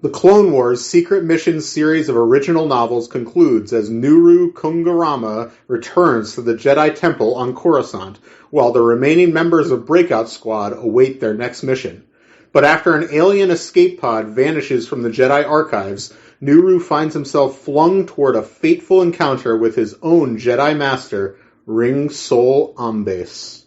The Clone Wars Secret Missions series of original novels concludes as Nuru Kungarama returns to the Jedi Temple on Coruscant, while the remaining members of Breakout Squad await their next mission. But after an alien escape pod vanishes from the Jedi archives, Nuru finds himself flung toward a fateful encounter with his own Jedi Master, Ring Sol Ambes.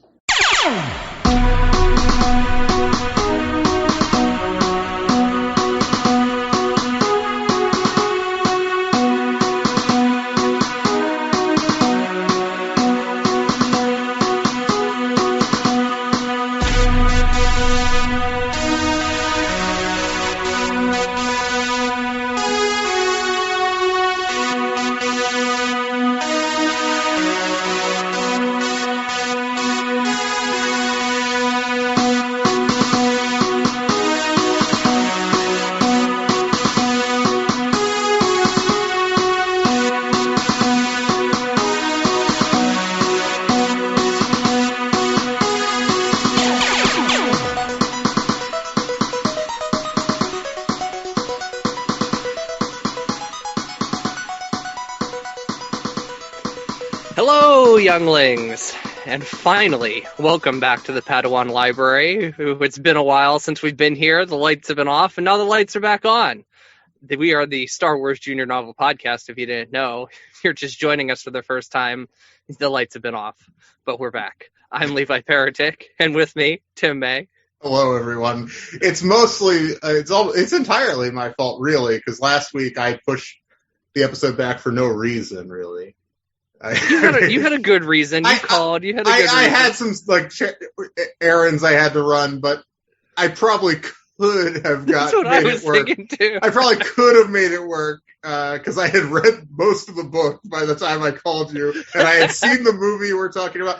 Younglings, and finally, welcome back to the Padawan Library. It's been a while since we've been here. The lights have been off, and now the lights are back on. We are the Star Wars Junior Novel Podcast, if you didn't know. If you're just joining us for the first time, the lights have been off, but we're back. I'm Levi Paratic, and with me, Tim May. Hello, everyone. It's mostly, it's entirely my fault, really, because last week I pushed the episode back for no reason, really. You had a good reason. You called. You had a good reason. I had some errands I had to run, but I probably could have made it work. Thinking too. I probably could have made it work because I had read most of the book by the time I called you, and I had seen the movie we're talking about.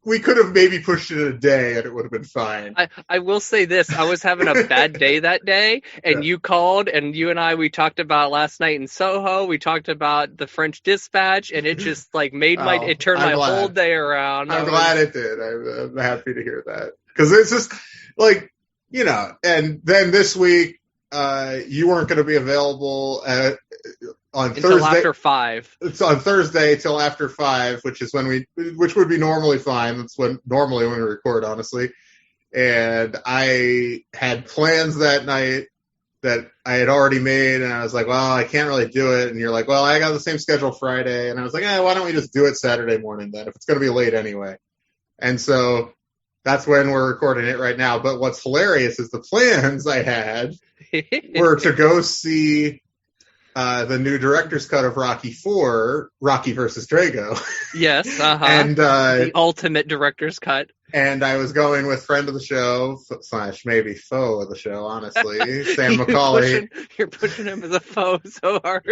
We could have maybe pushed it a day, and it would have been fine. I will say this. I was having a bad day that day, and you called, and you and we talked about Last Night in Soho. We talked about The French Dispatch, and it just, it turned my whole day around. I'm glad it did. I'm happy to hear that. Because it's just, and then this week, you weren't going to be available until Thursday. After 5. It's on Thursday till after 5, which would be normally fine. That's normally when we record, honestly. And I had plans that night that I had already made, and I was like, well, I can't really do it. And you're like, well, I got the same schedule Friday. And I was like, why don't we just do it Saturday morning then, if it's going to be late anyway. And so that's when we're recording it right now. But what's hilarious is the plans I had were to go see the new director's cut of Rocky IV, Rocky versus Drago. Yes, and the ultimate director's cut. And I was going with friend of the show / maybe foe of the show, honestly, Sam McCauley. You're pushing him as a foe so hard.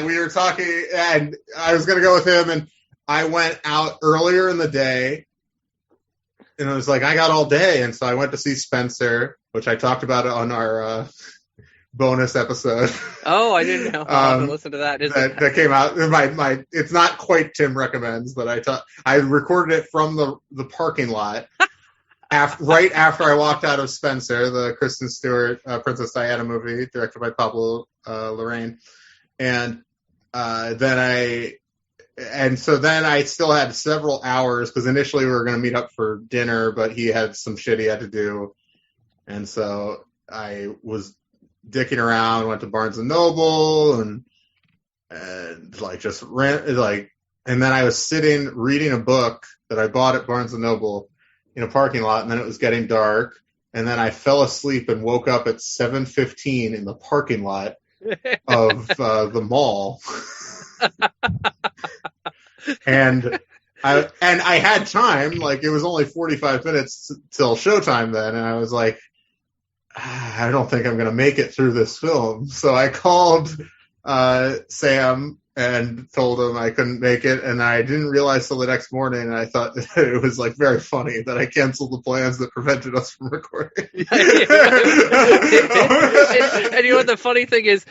We were talking, and I was going to go with him, and I went out earlier in the day, and I was like, I got all day, and so I went to see Spencer, which I talked about on our bonus episode. Oh, I didn't know. I'll have to listen to that. That came out. It's not quite Tim Recommends, but I recorded it from the parking lot right after I walked out of Spencer, the Kristen Stewart Princess Diana movie directed by Pablo Larraín, and then I still had several hours because initially we were going to meet up for dinner, but he had some shit he had to do, and so I was dicking around, went to Barnes and Noble, and just ran and then I was sitting reading a book that I bought at Barnes and Noble in a parking lot, and then it was getting dark, and then I fell asleep and woke up at 7:15 in the parking lot of the mall, and I had time, it was only 45 minutes till showtime then, and I was like, I don't think I'm going to make it through this film. So I called Sam and told him I couldn't make it, and I didn't realize till the next morning, and I thought that it was like very funny that I canceled the plans that prevented us from recording. And you know what the funny thing is,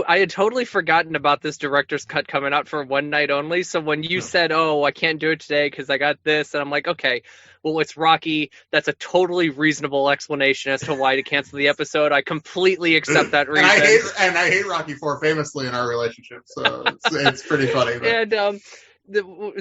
I had totally forgotten about this director's cut coming out for one night only, so when you said, oh, I can't do it today because I got this, and I'm like, okay, well, it's Rocky. That's a totally reasonable explanation as to why to cancel the episode. I completely accept that reason. And I hate Rocky IV famously in our relationship, so it's pretty funny. But. And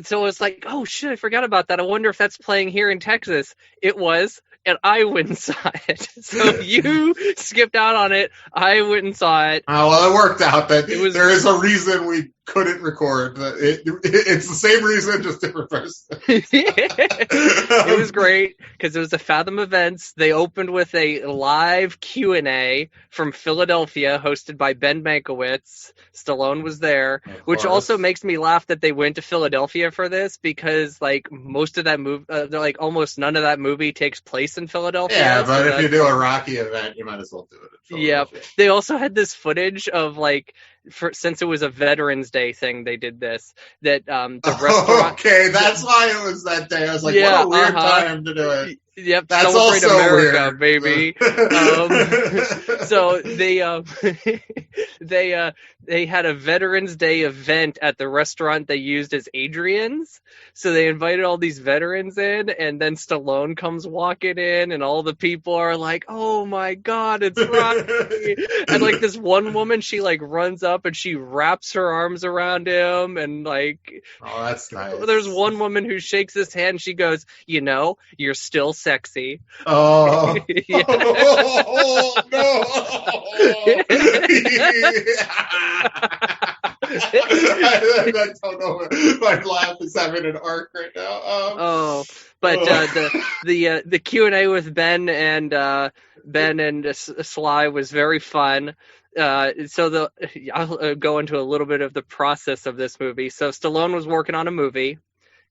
so it's like, oh shit, I forgot about that. I wonder if that's playing here in Texas. It was, and I went and saw it. So you skipped out on it. I went and saw it. Oh, well, it worked out. There is a reason we couldn't record. It's the same reason, just different person. It was great because it was the Fathom Events. They opened with a live Q&A from Philadelphia, hosted by Ben Mankiewicz. Stallone was there, which also makes me laugh that they went to Philadelphia for this because, like, most of that movie, almost none of that movie takes place in Philadelphia. Yeah, but if you do a Rocky event, you might as well do it in Philadelphia. Yeah, they also had this footage of like. Since it was a Veterans Day thing, they did this. That the restaurant. Okay, that's why it was that day. I was like, what a weird time to do it. Yep, that's celebrate also America, weird. Baby. So they had a Veterans Day event at the restaurant they used as Adrian's. So they invited all these veterans in, and then Stallone comes walking in, and all the people are like, "Oh my God, it's Rocky!" And like this one woman, she like runs up and she wraps her arms around him, and like, oh, that's nice. There's one woman who shakes his hand. And she goes, "You know, you're still sexy." Oh, yeah. Oh no! I don't know. My laugh is having an arc right now. The Q&A with Ben and Sly was very fun. I'll go into a little bit of the process of this movie. So Stallone was working on a movie,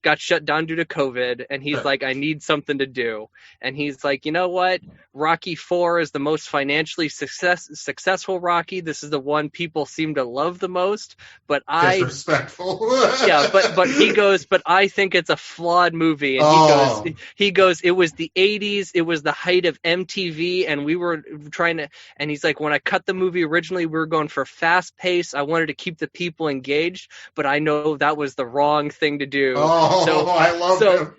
got shut down due to COVID, and he's like, I need something to do. And he's like, you know what? Rocky IV is the most financially successful Rocky. This is the one people seem to love the most. But disrespectful. Yeah, but he goes, but I think it's a flawed movie. And he goes, it was the 80s, it was the height of MTV, and we were trying to, and he's like, when I cut the movie originally, we were going for fast pace. I wanted to keep the people engaged, but I know that was the wrong thing to do. I love him.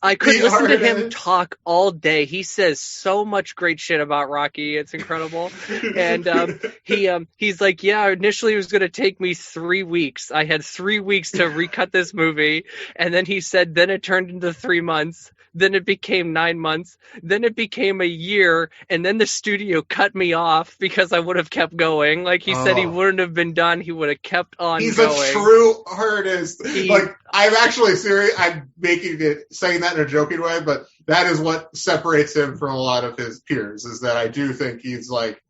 I could listen to him talk all day. He says so much great shit about Rocky. It's incredible. And he's like, yeah, initially it was going to take me 3 weeks. I had 3 weeks to recut this movie. And then he said, then it turned into 3 months. Then it became 9 months. Then it became a year. And then the studio cut me off because I would have kept going. Like he said, he wouldn't have been done. He would have kept on He's going. He's a true artist. I'm actually serious. I'm saying that in a joking way, but that is what separates him from a lot of his peers, is that I do think he's like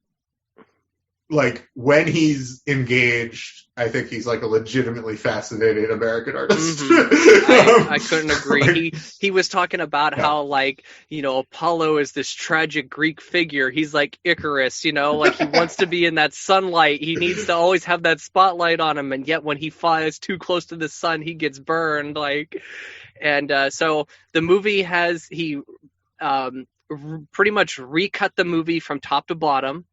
when he's engaged, I think he's like a legitimately fascinating American artist. Mm-hmm. I couldn't agree. He was talking about how, like, you know, Apollo is this tragic Greek figure. He's like Icarus, you know, like he wants to be in that sunlight. He needs to always have that spotlight on him. And yet when he flies too close to the sun, he gets burned. So the movie pretty much recut the movie from top to bottom.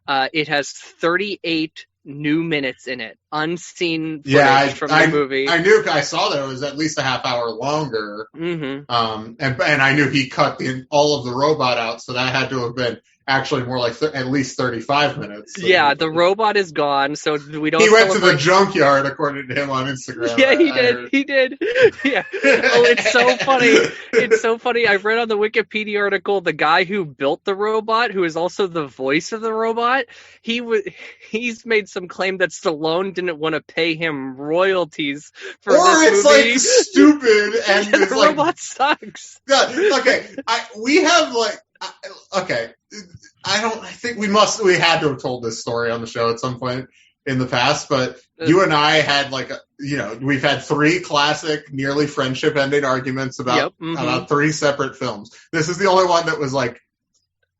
It has 38 new minutes in it, unseen footage from the movie. I saw that it was at least a half hour longer. Mm-hmm. And I knew he cut all of the robot out, so that had to have been actually more like at least 35 minutes. So yeah, the robot is gone, so we don't. He went to the junkyard, according to him on Instagram. Yeah, he did. Yeah. Oh, it's so funny. It's so funny. I read on the Wikipedia article the guy who built the robot, who is also the voice of the robot. He's made some claim that Stallone didn't want to pay him royalties for this movie. Or it's like stupid and the robot sucks. Yeah, okay, I think we had to have told this story on the show at some point in the past, but you and I had we've had 3 classic, nearly friendship ending arguments about 3 separate films. This is the only one that was like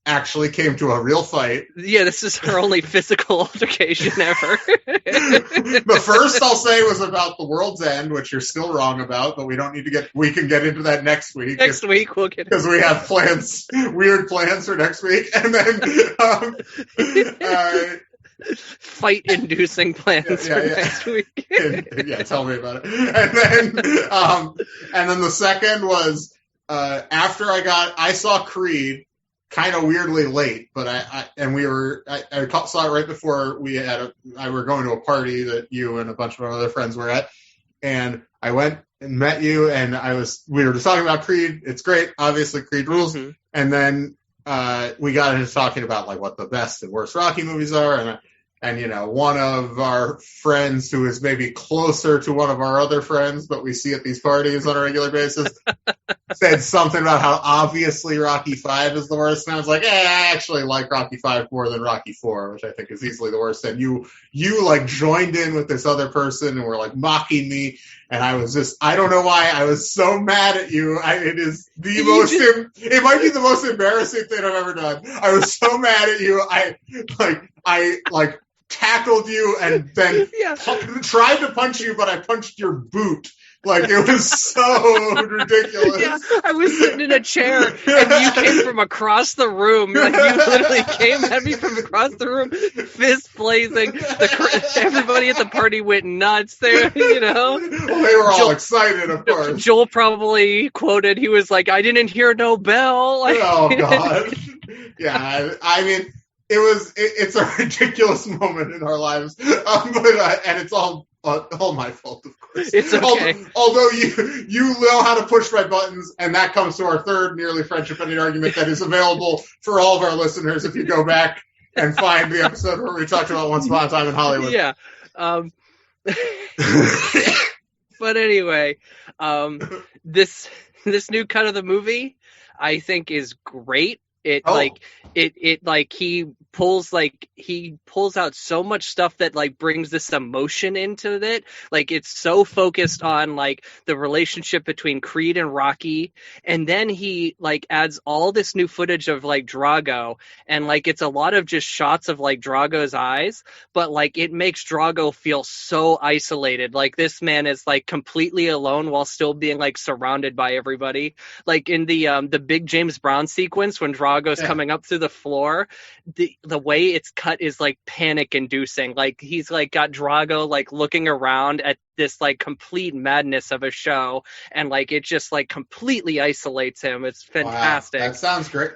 actually came to a real fight. Yeah, this is her only physical altercation ever. The first I'll say was about the world's end, which you're still wrong about, but we can get into that next week. Next week we'll get because we have weird plans for next week, and then fight-inducing plans for next week. Tell me about it. And then the second was after I saw Creed kind of weirdly late, but I saw it right before we were going to a party that you and a bunch of our other friends were at, and I went and met you, and we were just talking about Creed. It's great, obviously Creed rules, and then we got into talking about like what the best and worst Rocky movies are, and one of our friends who is maybe closer to one of our other friends, but we see at these parties on a regular basis, said something about how obviously Rocky V is the worst. And I was like, I actually like Rocky V more than Rocky IV, which I think is easily the worst. And you like joined in with this other person and were like mocking me. And I was I don't know why, I was so mad at you. It might be the most embarrassing thing I've ever done. I was so mad at you. I tackled you and then tried to punch you, but I punched your boot. Like, it was so ridiculous. Yeah, I was sitting in a chair, and you came from across the room. Like, you literally came at me from across the room, fist blazing. Everybody at the party went nuts there, Well, they were all excited, of course. Joel probably quoted, he was like, I didn't hear no bell. Oh, God. Yeah, I mean, it's a ridiculous moment in our lives, and it's all my fault, of course. It's okay. Although you know how to push my buttons, and that comes to our third nearly friendship-ending argument that is available for all of our listeners if you go back and find the episode where we talked about Once Upon a Time in Hollywood. Yeah. But anyway, this new cut of the movie, I think, is great. He pulls out so much stuff that like brings this emotion into it. Like, it's so focused on like the relationship between Creed and Rocky, and then he like adds all this new footage of like Drago, and like it's a lot of just shots of like Drago's eyes, but like it makes Drago feel so isolated. Like, this man is like completely alone while still being like surrounded by everybody. Like in the big James Brown sequence when Drago's coming up through the floor, the way it's cut is like panic inducing. Like, he's like got Drago like looking around at this like complete madness of a show, and like it just like completely isolates him. It's fantastic. Wow, that sounds great.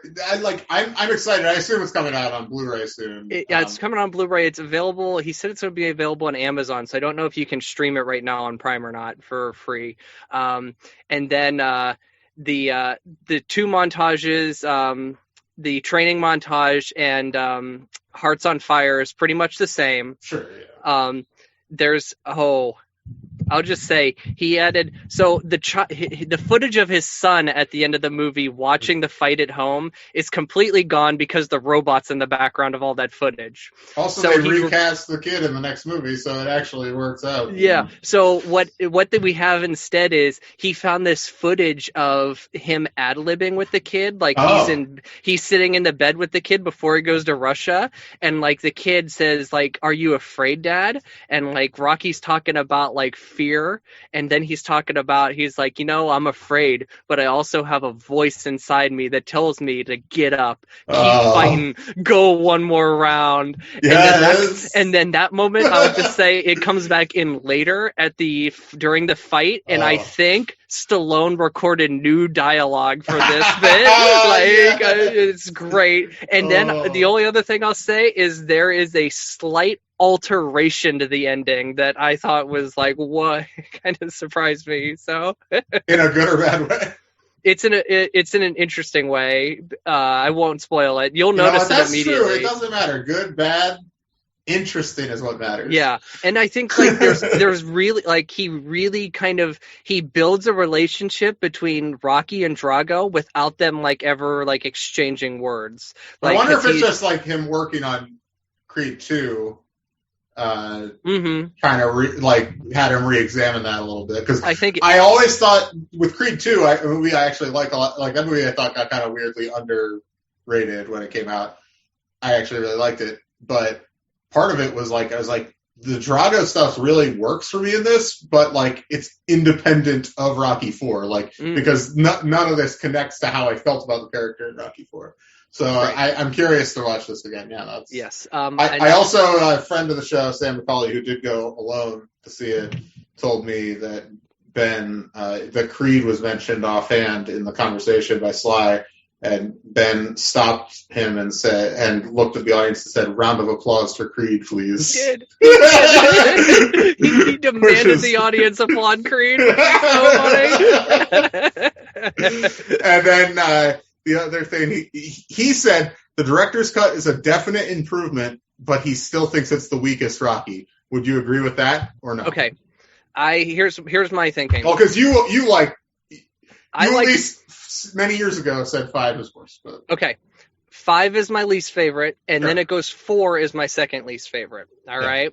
I'm excited. I assume it's coming out on Blu-ray soon. It's coming on Blu-ray. It's available. He said it's going to be available on Amazon, so I don't know if you can stream it right now on Prime or not for free. And then the two montages, the training montage and Hearts on Fire is pretty much the same. Sure. Yeah. I'll just say he added the footage of his son at the end of the movie watching the fight at home is completely gone because the robot's in the background of all that footage. Also, so they recast the kid in the next movie, so it actually works out. Yeah. So what we have instead is he found this footage of him ad-libbing with the kid. Like, he's sitting in the bed with the kid before he goes to Russia, and like the kid says like, "Are you afraid, Dad?" And like Rocky's talking about like fear, and then he's like, I'm afraid, but I also have a voice inside me that tells me to get up, keep fighting, go one more round. Yes. And then that moment, I would just say it comes back in later during the fight, and I think Stallone recorded new dialogue for this bit. It's great. And then the only other thing I'll say is there is a slight alteration to the ending that I thought was like, what? Kind of surprised me. So in a good or bad way? It's in an interesting way. I won't spoil it. You'll notice it immediately. True. It doesn't matter. Good, bad, interesting is what matters. Yeah, and I think like there's really like he builds a relationship between Rocky and Drago without them like ever like exchanging words. Like, I wonder if it's just like him working on Creed 2. Kind of had him re-examine that a little bit, because I always thought with Creed 2, a movie I actually like a lot, like that movie I thought got kind of weirdly rated when it came out. I actually really liked it, but part of it was like I was like, the Drago stuff really works for me in this, but like it's independent of Rocky IV, because none of this connects to how I felt about the character in Rocky IV. So I'm curious to watch this again. Yeah, that's yes. I also a friend of the show, Sam McCauley, who did go alone to see it, told me that Ben that Creed was mentioned offhand in the conversation by Sly. And Ben stopped him and said, and looked at the audience and said, "Round of applause for Creed, please." He did. He demanded the audience applaud Creed. So funny. And then the other thing, he said the director's cut is a definite improvement, but he still thinks it's the weakest Rocky. Would you agree with that or no? Okay. Here's my thinking. Well, because you like at least many years ago said 5 is worse. But. Okay. 5 is my least favorite, and then it goes 4 is my second least favorite. All right.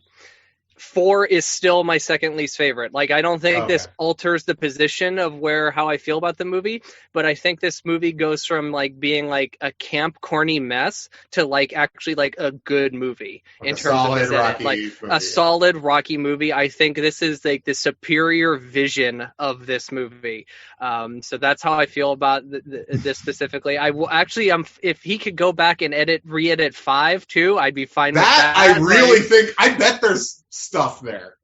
4 is still my second least favorite. Like, I don't think this alters the position of how I feel about the movie, but I think this movie goes from like being like a camp corny mess to like actually like a good movie in terms of a solid Rocky movie. I think this is like the superior vision of this movie. So that's how I feel about this specifically. I will actually, if he could go back and re-edit 5 too, I'd be fine with that. I really think, I bet there's stuff there.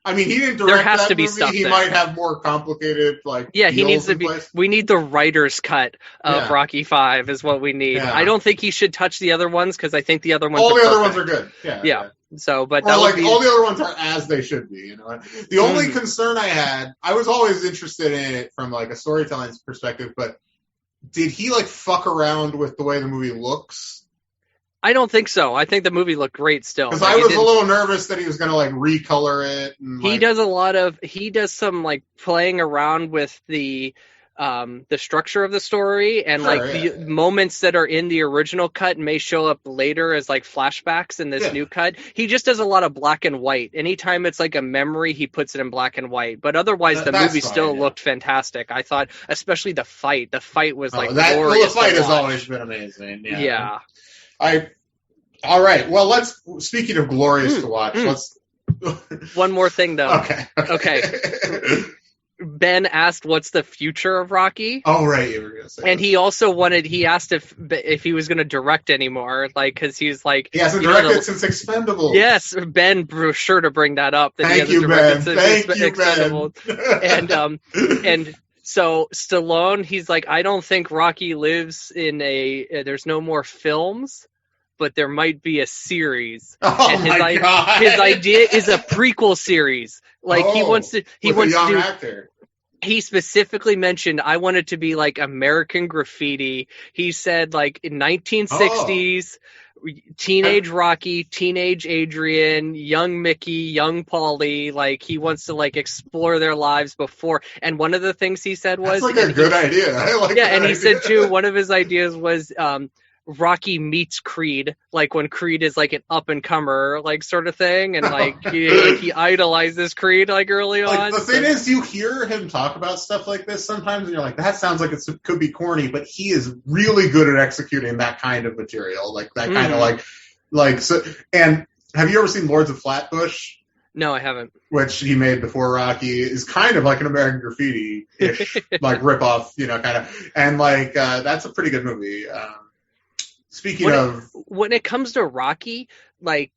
I mean, he didn't direct there has that to be movie. Stuff he there. Might have more complicated, like, he needs to be. We need the writer's cut of Rocky 5 is what we need. Yeah. I don't think he should touch the other ones because I think the other ones. All the other ones are good. Yeah. So, but all the other ones are as they should be. You know, the only concern I had, I was always interested in it from like a storytelling perspective, but did he like fuck around with the way the movie looks? I don't think so. I think the movie looked great still. Because I was a little nervous that he was going to like recolor it. And, he does some like playing around with the structure of the story, and the moments that are in the original cut may show up later as like flashbacks in this new cut. He just does a lot of black and white. Anytime it's like a memory, he puts it in black and white. But otherwise, the movie still looked fantastic. I thought, especially the fight. The fight was glorious. The fight has always been amazing. Yeah. All right. Well, speaking of glorious to watch, let's. One more thing, though. Okay. Ben asked, "What's the future of Rocky?" Oh, right. You were going to say. And he also he asked if he was going to direct anymore, like, because he's like, he hasn't directed since Expendables. Yes, Ben was sure to bring that up. Thank you, Ben. And so Stallone, he's like, I don't think Rocky lives in there's no more films, but there might be a series. And his idea is a prequel series. Like he wants to do. Actor. He specifically mentioned, I want it to be like American Graffiti. He said like in 1960s, teenage Rocky, teenage Adrian, young Mickey, young Paulie. Like he wants to like explore their lives before. And one of the things he said was, that's like a good idea. I like that and idea. He said too, one of his ideas was Rocky meets Creed, like when Creed is like an up and comer, like sort of thing, and like he idolizes Creed like early on. The thing is, you hear him talk about stuff like this sometimes, and you're like, that sounds like it could be corny, but he is really good at executing that kind of material, like that kind of like so. And have you ever seen Lords of Flatbush? No, I haven't. Which he made before Rocky, is kind of like an American Graffiti-ish, like ripoff, kind of, and like that's a pretty good movie. When it comes to Rocky, I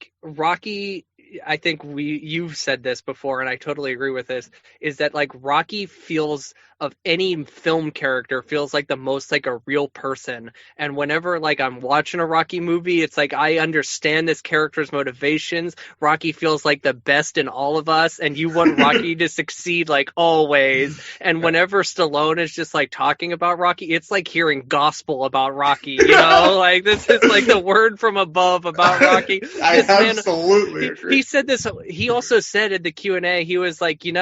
think you've said this before, and I totally agree with this, is that like Rocky feels, of any film character, feels like the most like a real person. And whenever like I'm watching a Rocky movie, it's like I understand this character's motivations. Rocky feels like the best in all of us, and you want Rocky to succeed like always. And whenever Stallone is just like talking about Rocky, it's like hearing gospel about Rocky, like this is like the word from above about Rocky. I absolutely agree. He said this. He also said in the Q&A, he was like, if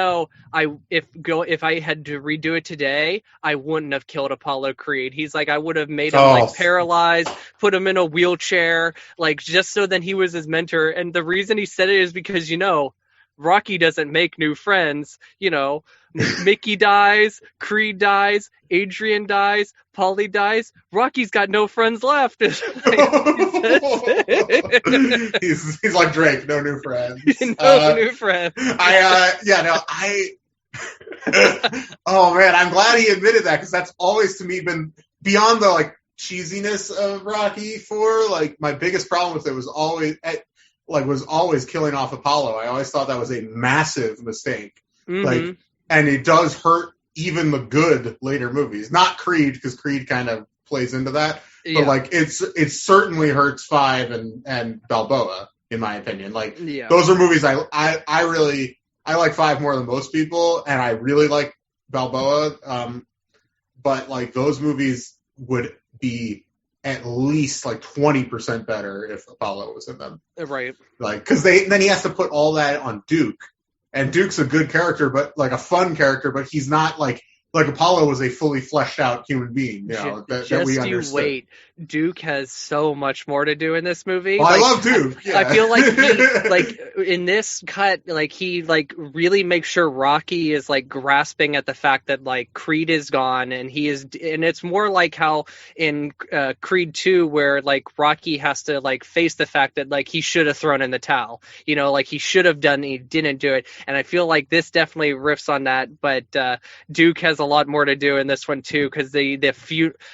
I had to redo it today, I wouldn't have killed Apollo Creed. He's like, I would have made him like paralyzed, put him in a wheelchair, like just so then he was his mentor. And the reason he said it is because Rocky doesn't make new friends, Mickey dies, Creed dies, Adrian dies, Paulie dies. Rocky's got no friends left. he's like Drake, no new friends. No new friends. Oh man, I'm glad he admitted that, because that's always to me been beyond the like cheesiness of Rocky 4. Like my biggest problem with it was always killing off Apollo. I always thought that was a massive mistake. Mm-hmm. Like, and it does hurt even the good later movies. Not Creed, because Creed kind of plays into that. Yeah. But like it certainly hurts 5 and Balboa, in my opinion. Like those are movies I like 5 more than most people, and I really like Balboa. But like those movies would be at least like 20% better if Apollo was in them. Right. Like, because then he has to put all that on Duke. And Duke's a good character, but like a fun character, but he's not like Apollo was a fully fleshed out human being, that we understood. You wait. Duke has so much more to do in this movie. Well, I love Duke. Yeah. I feel like he, in this cut, he really makes sure Rocky is grasping at the fact that Creed is gone, and it's more like how in Creed 2 where Rocky has to face the fact that he should have thrown in the towel. He should have done, he didn't do it. And I feel like this definitely riffs on that, but Duke has a lot more to do in this one too, because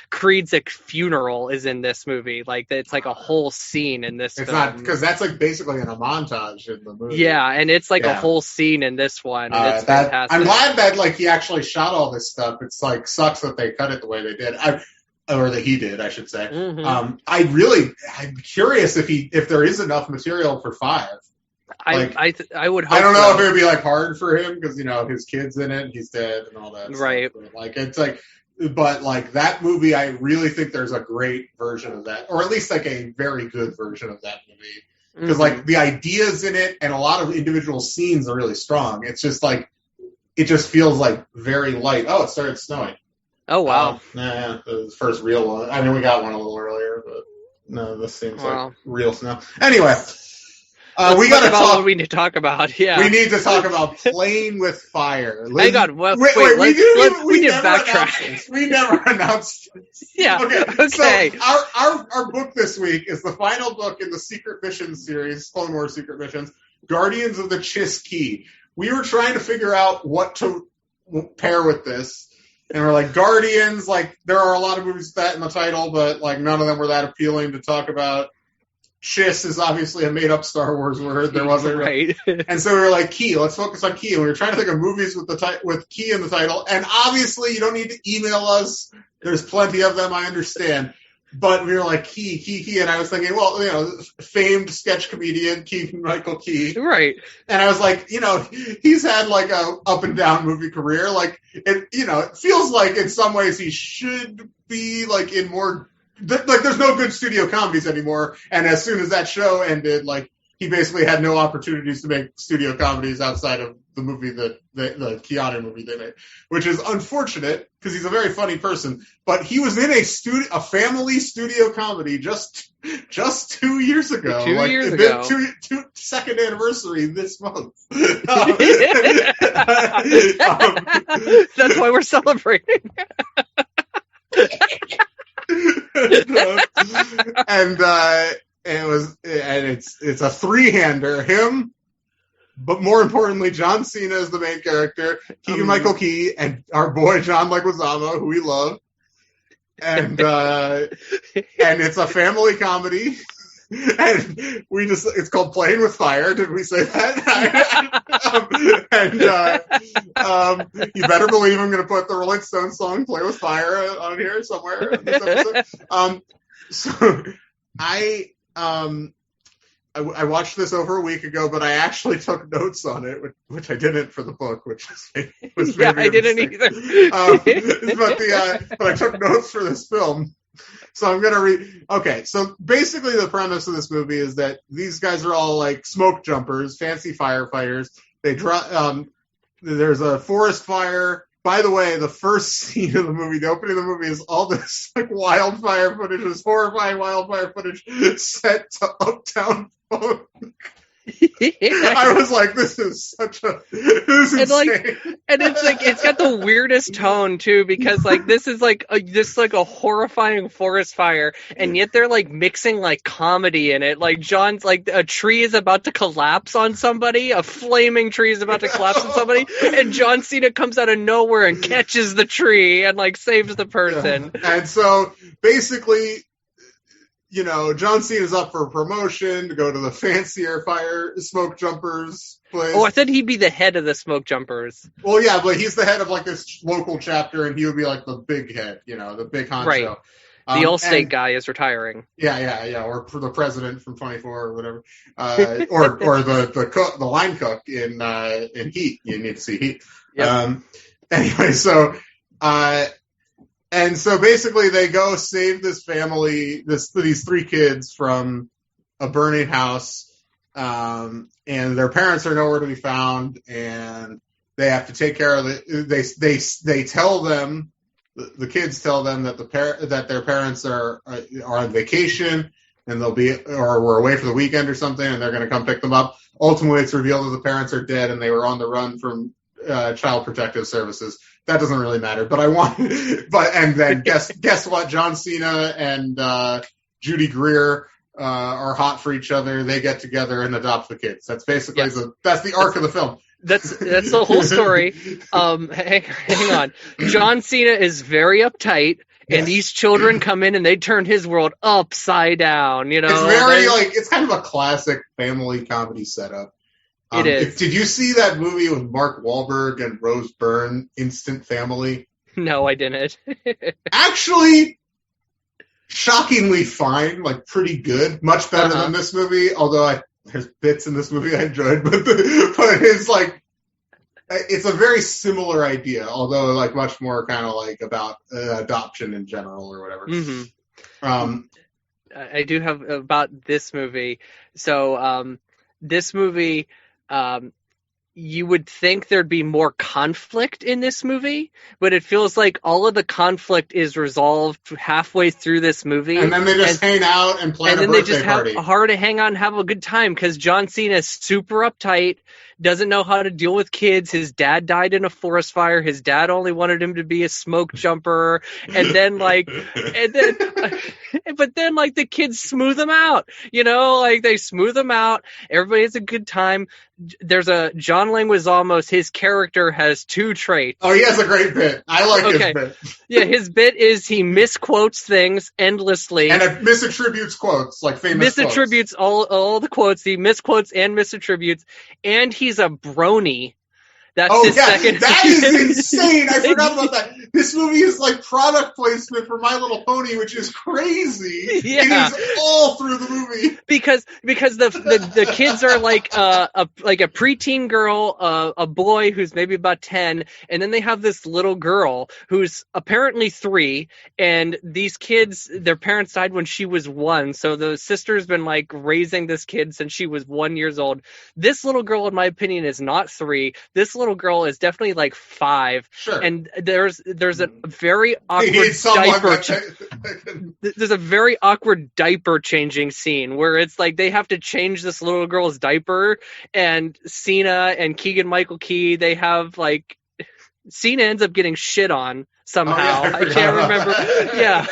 Creed's funeral is in this movie. It's a whole scene in this it's film. Not because that's basically in a montage in the movie. Yeah, and it's a whole scene in this one, and it's fantastic. I'm glad that he actually shot all this stuff. It's sucks that they cut it the way they did. Or that he did, I should say. Mm-hmm. I'm curious if there is enough material for 5. I would hope I don't know so. if it would be hard for him, because his kid's in it, he's dead and all that right stuff. But that movie, I really think there's a great version of that, or at least a very good version of that movie, because the ideas in it and a lot of individual scenes are really strong. It's just it just feels very light. Oh, it started snowing. Oh wow. The first real one. I mean, we got one a little earlier, but no, this seems like real snow. Anyway. We got to talk. What we need to talk about. Yeah, we need to talk about Playing with Fire. Hang on, we need to backtrack. We never announced. Yeah. Okay. So our book this week is the final book in the Secret Missions series, Clone Wars Secret Missions, Guardians of the Chiss Key. We were trying to figure out what to pair with this, and we're Guardians. There are a lot of movies with that in the title, but none of them were that appealing to talk about. Chiss is obviously a made-up Star Wars word. There wasn't, right? And so we were Key. Let's focus on Key. And we were trying to think of movies with Key in the title. And obviously, you don't need to email us. There's plenty of them. I understand. But we were Key. And I was thinking, famed sketch comedian Keegan Michael Key, right? And I was he's had a up and down movie career. It feels like in some ways he should be in more. There's no good studio comedies anymore, and as soon as that show ended, he basically had no opportunities to make studio comedies outside of the movie the Keanu movie they made, which is unfortunate because he's a very funny person. But he was in a family studio comedy just 2 years ago. 2 years ago. Second anniversary this month. That's why we're celebrating. It's a three-hander. Him, but more importantly, John Cena is the main character, Keegan Michael Key, and our boy John Leguizamo, who we love. And it's a family comedy. And it's called Playing with Fire. Did we say that? You better believe I'm going to put the Rolling Stones song Play with Fire on here somewhere in this episode. So I watched this over a week ago, but I actually took notes on it, which I didn't for the book, which was maybe I didn't either. But I took notes for this film. So I'm going to read. Okay, so basically the premise of this movie is that these guys are all smoke jumpers, fancy firefighters. They there's a forest fire. By the way, the first scene of the movie, the opening of the movie, is all this wildfire footage, this horrifying wildfire footage set to Uptown Funk. I was like, this is insane. And it's like it's got the weirdest tone too, because like this is like a horrifying forest fire, and yet they're like mixing like comedy in it. Like John's like a tree is about to collapse on somebody, a flaming tree is about to collapse on somebody, and John Cena comes out of nowhere and catches the tree and like saves the person. Yeah. And so basically, you know, John Cena's up for promotion to go to the fancier fire smoke jumpers place. Oh, I thought he'd be the head of the smoke jumpers. Well, yeah, but he's the head of like this local chapter, and he would be like the big head, you know, the big honcho. Right. The Allstate guy is retiring. Yeah, or the president from 24 or whatever, or the cook, the line cook in Heat. You need to see Heat. Yep. Anyway, so. And so basically they go save this family, these three kids from a burning house, and their parents are nowhere to be found, and they have to take care of it. They tell them, the kids tell them that that their parents are on vacation, and we're away for the weekend or something, and they're going to come pick them up. Ultimately, it's revealed that the parents are dead, and they were on the run from Child Protective Services. That doesn't really matter, but and then guess what? John Cena and Judy Greer are hot for each other. They get together and adopt the kids. That's basically that's the arc of the film. That's the whole story. Hang on. John Cena is very uptight, and these children come in and they turn his world upside down. You know, it's kind of a classic family comedy setup. It is. Did you see that movie with Mark Wahlberg and Rose Byrne, Instant Family? No, I didn't. Actually, shockingly fine, like pretty good, much better than this movie. Although there's bits in this movie I enjoyed, but it's like it's a very similar idea, although like much more kind of like about adoption in general or whatever. Mm-hmm. I do have about this movie. So this movie. You would think there'd be more conflict in this movie, but it feels like all of the conflict is resolved halfway through this movie. And then they just hang out and plan a birthday party. And then they just have to hang out and have a good time because John Cena is super uptight, doesn't know how to deal with kids. His dad died in a forest fire. His dad only wanted him to be a smoke jumper. And then but then the kids smooth him out, you know, like they smooth him out. Everybody has a good time. There's a John Leguizamo, his character has two traits. Oh, he has a great bit. I like his bit. Yeah, his bit is he misquotes things endlessly. And it misattributes quotes, like famous misattributes quotes. all the quotes. He misquotes and misattributes. And he's a brony. That's second. That is insane. I forgot about that. This movie is like product placement for My Little Pony, which is crazy. Yeah. It is all through the movie. Because the kids are like a preteen girl, a boy who's maybe about 10, and then they have this little girl who's apparently 3, and these kids, their parents died when she was 1, so the sister's been like raising this kid since she was 1 year old. This little girl, in my opinion, is not 3. This little girl is definitely like 5. Sure. And there's a very awkward there's a very awkward diaper changing scene where it's like they have to change this little girl's diaper, and Cena and Keegan Michael Key, they have like Cena ends up getting shit on somehow. I can't remember. Yeah.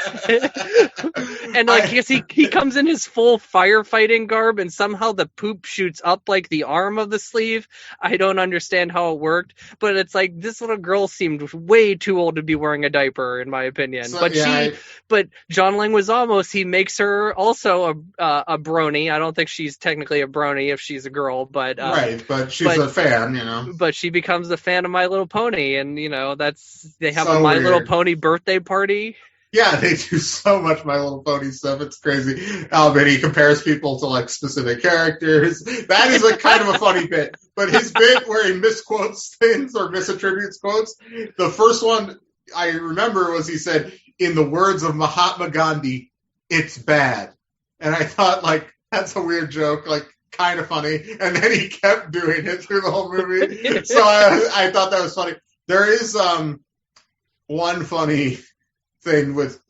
And like he comes in his full firefighting garb, and somehow the poop shoots up like the arm of the sleeve. I don't understand how it worked, but it's like this little girl seemed way too old to be wearing a diaper, in my opinion. So, but John Leguizamo, he makes her also a brony. I don't think she's technically a brony if she's a girl, but right. But she's a fan, you know. But she becomes a fan of My Little Pony, and you know they have so a My weird. Little Pony birthday party. Yeah, they do so much My Little Pony stuff. It's crazy. And he compares people to like specific characters. That is like kind of a funny bit. But his bit where he misquotes things or misattributes quotes, the first one I remember was he said, "In the words of Mahatma Gandhi, it's bad." And I thought, like, that's a weird joke, like kind of funny. And then he kept doing it through the whole movie. So I thought that was funny. There is one funny thing with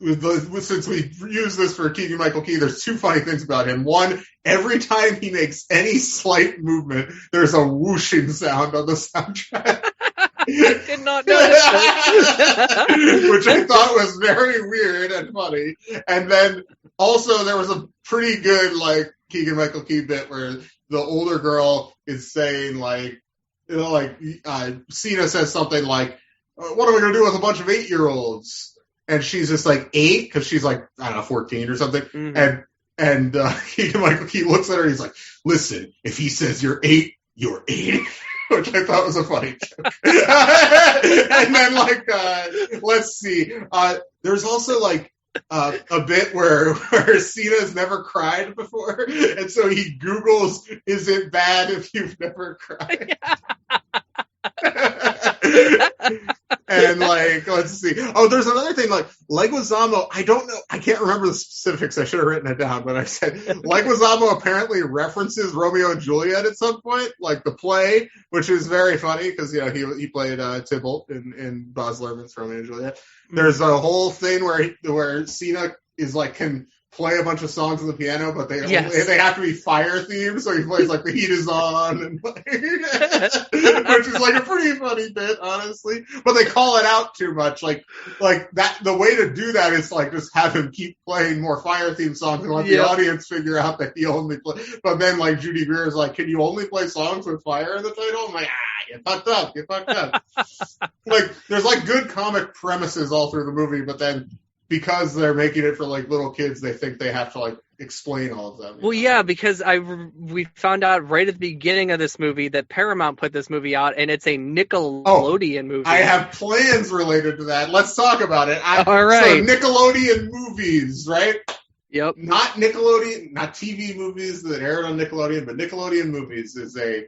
since we use this for Keegan Michael Key, there's two funny things about him. One, every time he makes any slight movement, there's a whooshing sound on the soundtrack. I did not notice that. Which I thought was very weird and funny. And then also there was a pretty good like Keegan Michael Key bit where the older girl is saying like, you know, like Cena says something like, "What are we gonna do with a bunch of 8-year-olds?" And she's just like 8 because she's like, I don't know, 14 or something. Mm-hmm. And Keegan Michael Key looks at her and he's like, "Listen, if he says you're 8, you're 8." Which I thought was a funny joke. And then, like, let's see. There's also, like, a bit where Cena's never cried before. And so he Googles, "Is it bad if you've never cried?" And, like, let's see. Oh, there's another thing, like, Leguizamo, I don't know, I can't remember the specifics, I should have written it down, but I said, Leguizamo apparently references Romeo and Juliet at some point, like the play, which is very funny, because, you know, he played Tybalt in Baz Luhrmann's Romeo and Juliet. There's a whole thing where Cena is, like, can play a bunch of songs on the piano, but they have to be fire themed, so he plays like "The Heat Is On," and like, which is like a pretty funny bit, honestly. But they call it out too much, like that. The way to do that is like just have him keep playing more fire themed songs and let the audience figure out that he only play. But then like Judy Greer is like, "Can you only play songs with fire in the title?" I'm like, you fucked up. Like there's like good comic premises all through the movie, but then, because they're making it for like little kids, they think they have to like explain all of them. Well, yeah, because we found out right at the beginning of this movie that Paramount put this movie out, and it's a Nickelodeon movie. I have plans related to that. Let's talk about it. All right. So Nickelodeon Movies, right? Yep. Not Nickelodeon, not TV movies that aired on Nickelodeon, but Nickelodeon Movies is a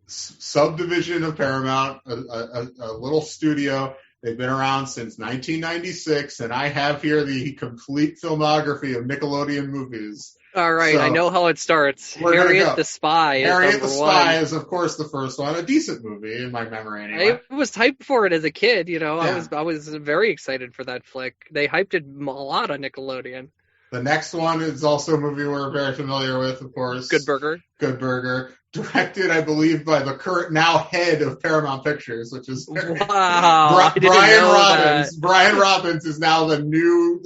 subdivision of Paramount, a little studio. They've been around since 1996, and I have here the complete filmography of Nickelodeon movies. All right, so, I know how it starts. Harriet the Spy. Harriet the Spy is, of course, the first one. A decent movie in my memory, anyway. I was hyped for it as a kid. You know, yeah. I was very excited for that flick. They hyped it a lot on Nickelodeon. The next one is also a movie we're very familiar with, of course. Good Burger. Directed, I believe, by the current now head of Paramount Pictures, which is Brian Robbins. Brian Robbins is now the new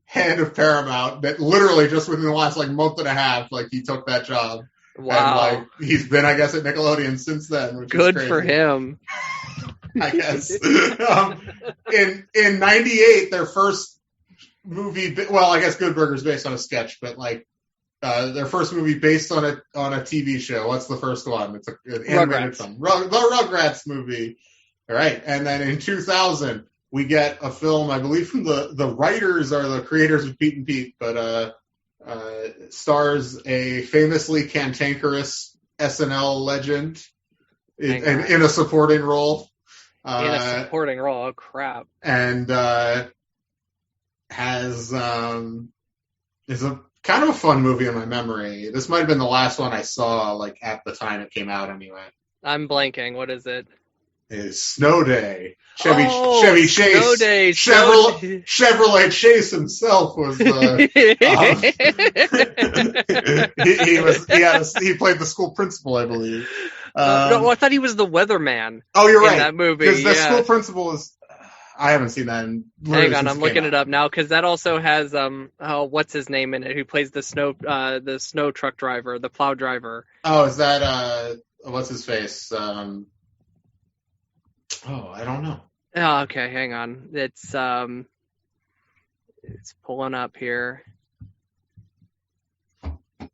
head of Paramount. That literally just within the last month and a half, he took that job. Wow. And he's been, I guess, at Nickelodeon since then. Which Good is crazy. for him. I guess. In '98, their first movie. Well, I guess Good Burger's based on a sketch, but their first movie based on a TV show. What's the first one? It's an animated film. The Rugrats movie. All right. And then in 2000, we get a film, I believe from the writers are the creators of Pete and Pete, but stars a famously cantankerous SNL legend in a supporting role. In a supporting role. Oh, crap. And is a kind of a fun movie in my memory. This might have been the last one I saw, at the time it came out anyway. I'm blanking. What is it? It's Snow Day. Chevy Chase. Snow Day. Chevrolet Chase himself was he played the school principal, I believe. No, I thought he was the weatherman. Oh, you're right. In that movie. Because the school principal is. I haven't seen that. Hang on, I'm looking it up now because that also has what's his name in it? Who plays the snow truck driver, the plow driver? Oh, is that what's his face? I don't know. Oh, okay, hang on. It's pulling up here.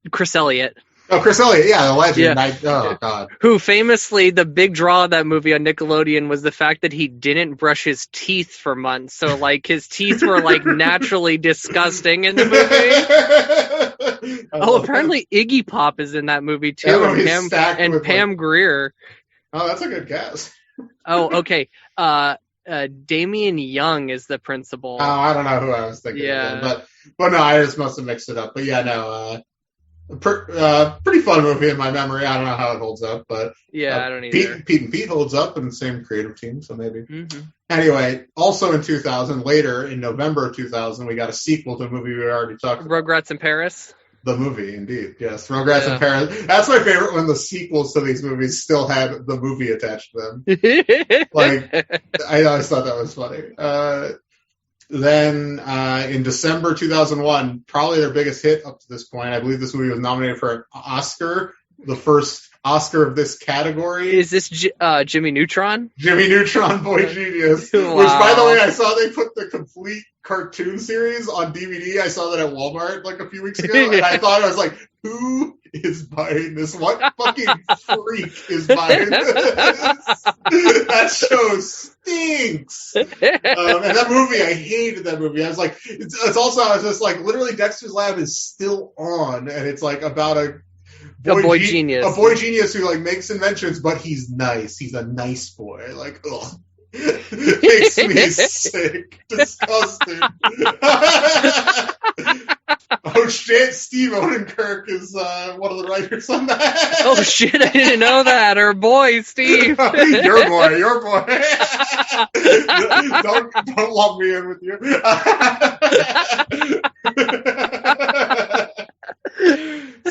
Chris Elliott. Oh, Chris Elliott, yeah, the legend. Yeah. Oh, God. Who famously, the big draw of that movie on Nickelodeon was the fact that he didn't brush his teeth for months. So, his teeth were, naturally disgusting in the movie. Apparently Iggy Pop is in that movie, too. And Pam Grier. Oh, that's a good guess. Oh, okay. Damian Young is the principal. Oh, I don't know who I was thinking of. But no, I just must have mixed it up. But yeah, no, Pretty fun movie in my memory. I don't know how it holds up, but Yeah, I don't either. Pete and Pete holds up in the same creative team, so maybe. Mm-hmm. Anyway, also in 2000, later in November of 2000, we got a sequel to a movie we already talked about. Rugrats in Paris. The movie, indeed, yes, Rugrats in Paris. That's my favorite when the sequels to these movies still had the movie attached to them. Like, I always thought that was funny. Then in December 2001, probably their biggest hit up to this point, I believe this movie was nominated for an Oscar, the first Oscar of this category. Is this Jimmy Neutron? Jimmy Neutron, Boy Genius. Wow. Which, by the way, I saw they put the complete cartoon series on DVD. I saw that at Walmart like a few weeks ago, and I thought, I was like, who is buying this? What fucking freak is buying this? That show stinks. And that movie, I hated that movie. I was like, it's also, I was just like, literally Dexter's Lab is still on, and it's like about a boy genius. A boy genius who like makes inventions, but he's nice. He's a nice boy. Like, ugh. Makes me sick. Disgusting. Oh shit, Steve Odenkirk is one of the writers on that. Oh shit, I didn't know that. Or boy, Steve. Your boy. Don't lump me in with you.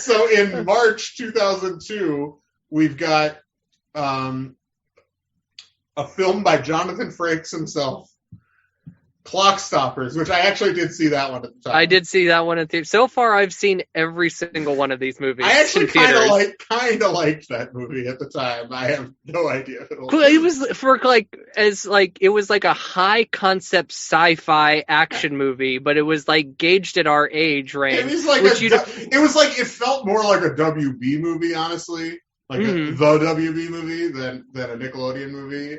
So in March 2002, we've got a film by Jonathan Frakes himself, Clock Stoppers, which I actually did see that one at the time. I did see that one at the. So far, I've seen every single one of these movies. I actually kind of liked that movie at the time. I have no idea. It was for it was like a high concept sci-fi action movie, but it was like gauged at our age range. It was like it felt more like a WB movie, honestly. Like the WB movie than a Nickelodeon movie.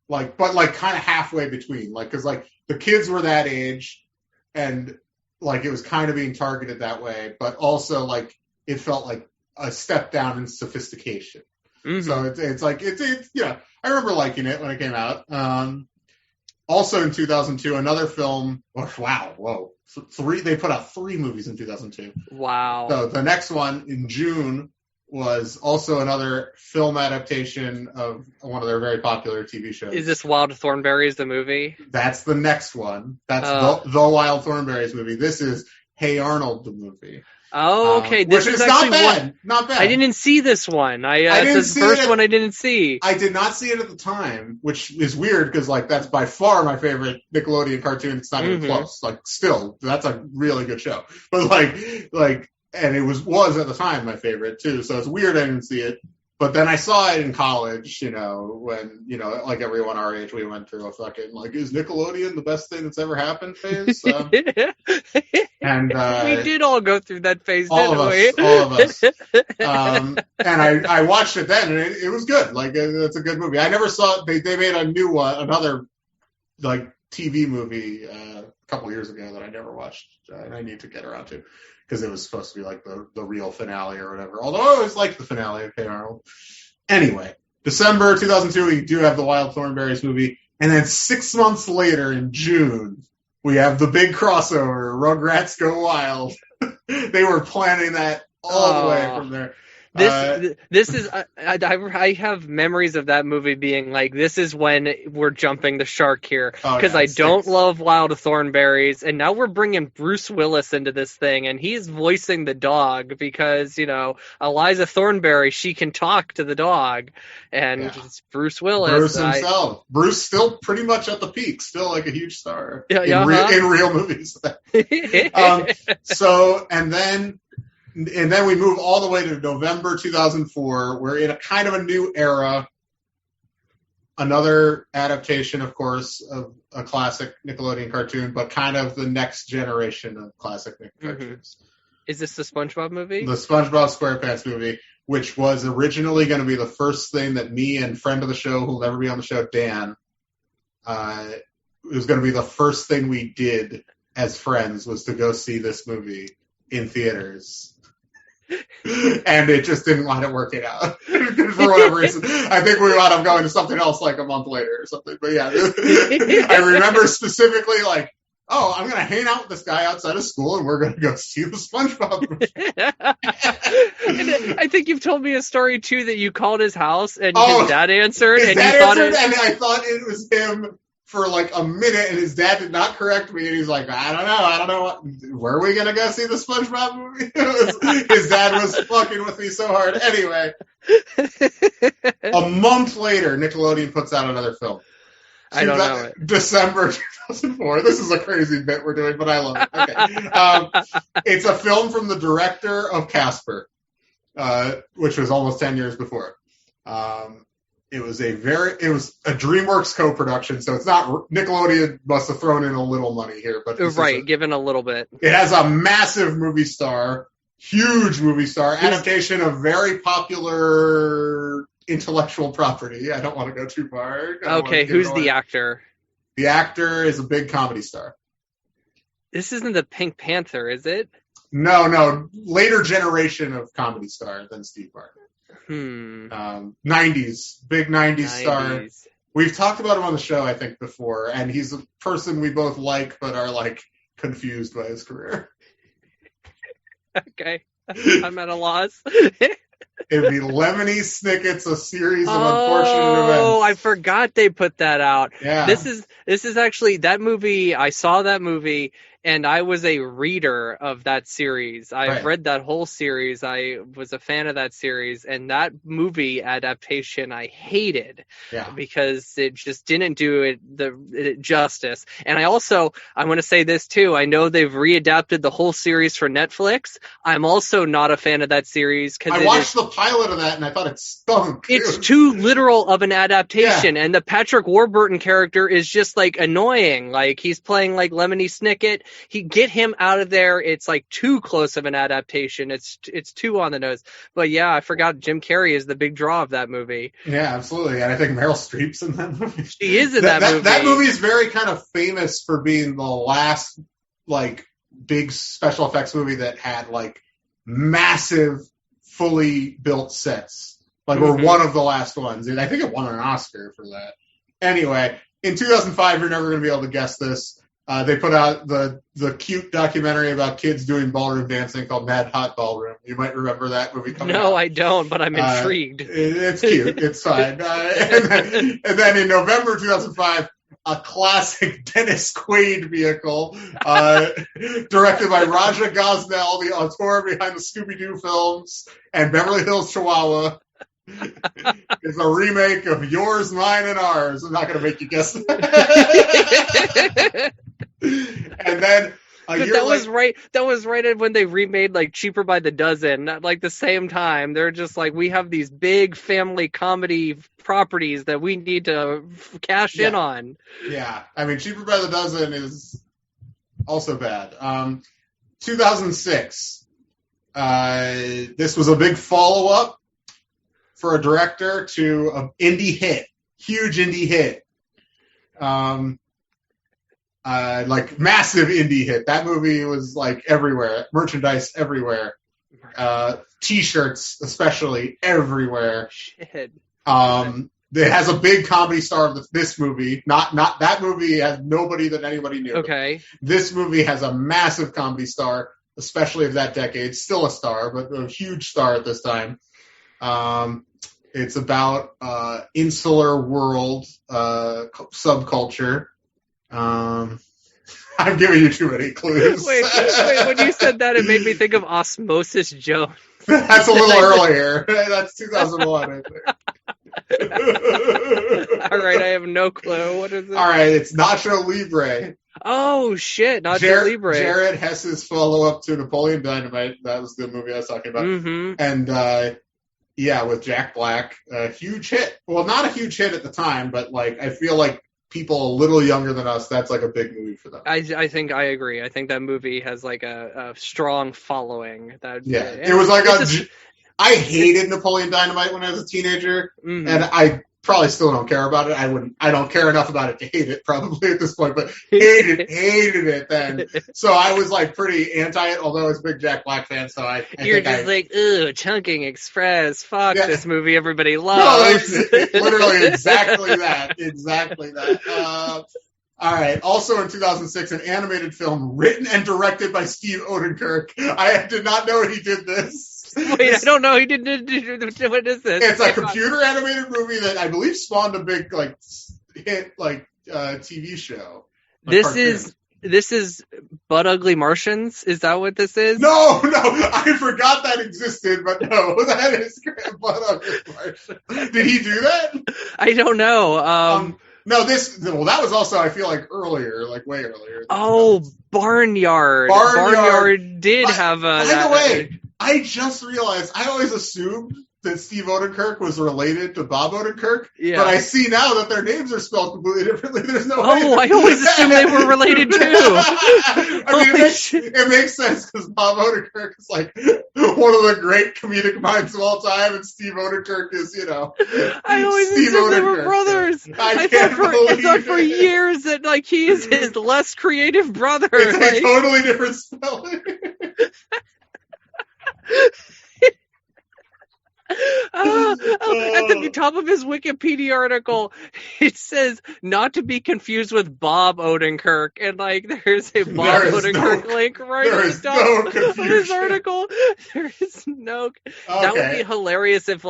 But kind of halfway between. Like, because like the kids were that age, and like it was kind of being targeted that way, but also like it felt like a step down in sophistication. Mm-hmm. So it's I remember liking it when it came out. Also in 2002, another film. They put out 3 movies in 2002. Wow. So the next one in June was also another film adaptation of one of their very popular TV shows. Is this Wild Thornberrys, the movie? That's the next one. That's the Wild Thornberrys movie. This is Hey Arnold, the movie. Oh, okay. This is not bad. Not bad. I didn't see this one. It's the first one I didn't see. I did not see it at the time, which is weird because like that's by far my favorite Nickelodeon cartoon. It's not even close. Like, still, that's a really good show. But like. And it was at the time my favorite too, so it's weird I didn't see it. But then I saw it in college, when, like everyone our age, we went through a fucking, like, is Nickelodeon the best thing that's ever happened phase? And we did all go through that phase, didn't we? All of us. And I watched it then, and it was good. Like, it's a good movie. I never saw it. They made a new one, another, like, TV movie a couple years ago that I never watched, and I need to get around to. Because it was supposed to be like the real finale or whatever. Although I always liked the finale of Hey Arnold. Anyway, December 2002, we do have the Wild Thornberrys movie. And then 6 months later in June, we have the big crossover, Rugrats Go Wild. They were planning that all the way from there. This is I have memories of that movie being like, this is when we're jumping the shark here, because I don't love Wild Thornberrys, and now we're bringing Bruce Willis into this thing, and he's voicing the dog because Eliza Thornberry, she can talk to the dog, and it's Bruce Willis. Bruce himself. Bruce still pretty much at the peak, still like a huge star in real movies. And then we move all the way to November 2004. We're in a kind of a new era. Another adaptation, of course, of a classic Nickelodeon cartoon, but kind of the next generation of classic Nickelodeon cartoons. Is this the SpongeBob movie? The SpongeBob SquarePants movie, which was originally going to be the first thing that me and friend of the show, who'll never be on the show, Dan, it was going to be the first thing we did as friends was to go see this movie in theaters. And it just didn't wind up working out for whatever reason. I think we wound up going to something else like a month later or something. But yeah, I remember specifically like oh, I'm going to hang out with this guy outside of school and we're going to go see the SpongeBob movie. And I think you've told me a story too that you called his house and his dad answered. His and dad you thought answered, and I thought it was him for like a minute, and his dad did not correct me, and he's like, I don't know, where are we going to go see the SpongeBob movie? His dad was fucking with me so hard. Anyway, a month later, Nickelodeon puts out another film. I don't know it. December 2004. This is a crazy bit we're doing, but I love it. Okay. It's a film from the director of Casper, which was almost 10 years before. It was a DreamWorks co-production, so it's not Nickelodeon must have thrown in a little money here, but given a little bit. It has a massive movie star, huge movie star, adaptation of very popular intellectual property. I don't want to go too far. Okay, who's the actor? The actor is a big comedy star. This isn't the Pink Panther, is it? No, later generation of comedy star than Steve Martin. 90s, big 90s star. We've talked about him on the show, I think, before, and he's a person we both like, but are like confused by his career. Okay, I'm at a loss. It'd be Lemony Snicket's A Series of Unfortunate Events. Oh, I forgot they put that out. Yeah. This is actually that movie. I saw that movie, and I was a reader of that series. I've read that whole series. I was a fan of that series, and that movie adaptation I hated because it just didn't do it justice. And I want to say this too. I know they've readapted the whole series for Netflix. I'm also not a fan of that series because I watched the pilot of that and I thought it stunk. It's too literal of an adaptation, and the Patrick Warburton character is just like annoying. Like he's playing like Lemony Snicket. Get him out of there. It's like too close of an adaptation. It's too on the nose. But yeah, I forgot Jim Carrey is the big draw of that movie. Yeah, absolutely. And I think Meryl Streep's in that movie. She is in that movie. That movie is very kind of famous for being the last like big special effects movie that had like massive, fully built sets. Like we're one of the last ones. And I think it won an Oscar for that. Anyway, in 2005, you're never going to be able to guess this. They put out the cute documentary about kids doing ballroom dancing called Mad Hot Ballroom. You might remember that movie coming out. No, I don't, but I'm intrigued. It's cute. It's fine. And then in November 2005, a classic Dennis Quaid vehicle, directed by Raja Gosnell, the auteur behind the Scooby-Doo films and Beverly Hills Chihuahua. It's a remake of Yours, Mine, and Ours. I'm not going to make you guess that. And then that was right when they remade like Cheaper by the Dozen. At like the same time, they're just like, we have these big family comedy properties that we need to cash in on. Yeah, I mean, Cheaper by the Dozen is also bad. 2006. This was a big follow-up for a director to an indie hit, huge indie hit. Like massive indie hit. That movie was like everywhere, merchandise everywhere, T-shirts especially everywhere. Shit. It has a big comedy star of this movie. Not that movie has nobody that anybody knew. Okay. This movie has a massive comedy star, especially of that decade. Still a star, but a huge star at this time. It's about insular world subculture. I'm giving you too many clues. Wait, when you said that, it made me think of Osmosis Jones. That's a little earlier. That's 2001, I think. All right, I have no clue. What is it? All right, it's Nacho Libre. Oh, shit, Nacho Libre. Jared Hess's follow-up to Napoleon Dynamite. That was the movie I was talking about. Mm-hmm. And, with Jack Black. A huge hit. Well, not a huge hit at the time, but, like, I feel like people a little younger than us, that's like a big movie for them. I think I agree. I think that movie has like a strong following. It was like I hated Napoleon Dynamite when I was a teenager, and I probably still don't care about it. I don't care enough about it to hate it probably at this point, but hated it then. So I was like pretty anti it, although I was a big Jack Black fan. So You're just like, ooh, Chunking Express. Fuck this movie everybody loves. No, literally exactly that. All right. Also in 2006, an animated film written and directed by Steve Odenkirk. I did not know he did this. Wait, I don't know. He didn't. What is this? It's a computer animated movie that I believe spawned a big hit TV show. This is Butt Ugly Martians. Is that what this is? No, I forgot that existed, but no, that is Butt Ugly Martians. Did he do that? I don't know. No, that was also, I feel like, earlier, like way earlier. Oh, Barnyard. Barnyard did have a... By the way, I just realized, I always assumed that Steve Odenkirk was related to Bob Odenkirk, but I see now that their names are spelled completely differently. There's no way. Oh, I always assumed they were related too. It makes sense because Bob Odenkirk is like one of the great comedic minds of all time, and Steve Odenkirk is, I always assumed they were brothers. I thought for years that he is his less creative brother. It's a totally different spelling. At the top of his Wikipedia article, it says not to be confused with Bob Odenkirk, and there's a Bob Odenkirk link right at the top of his article. There is no. Okay. That would be hilarious if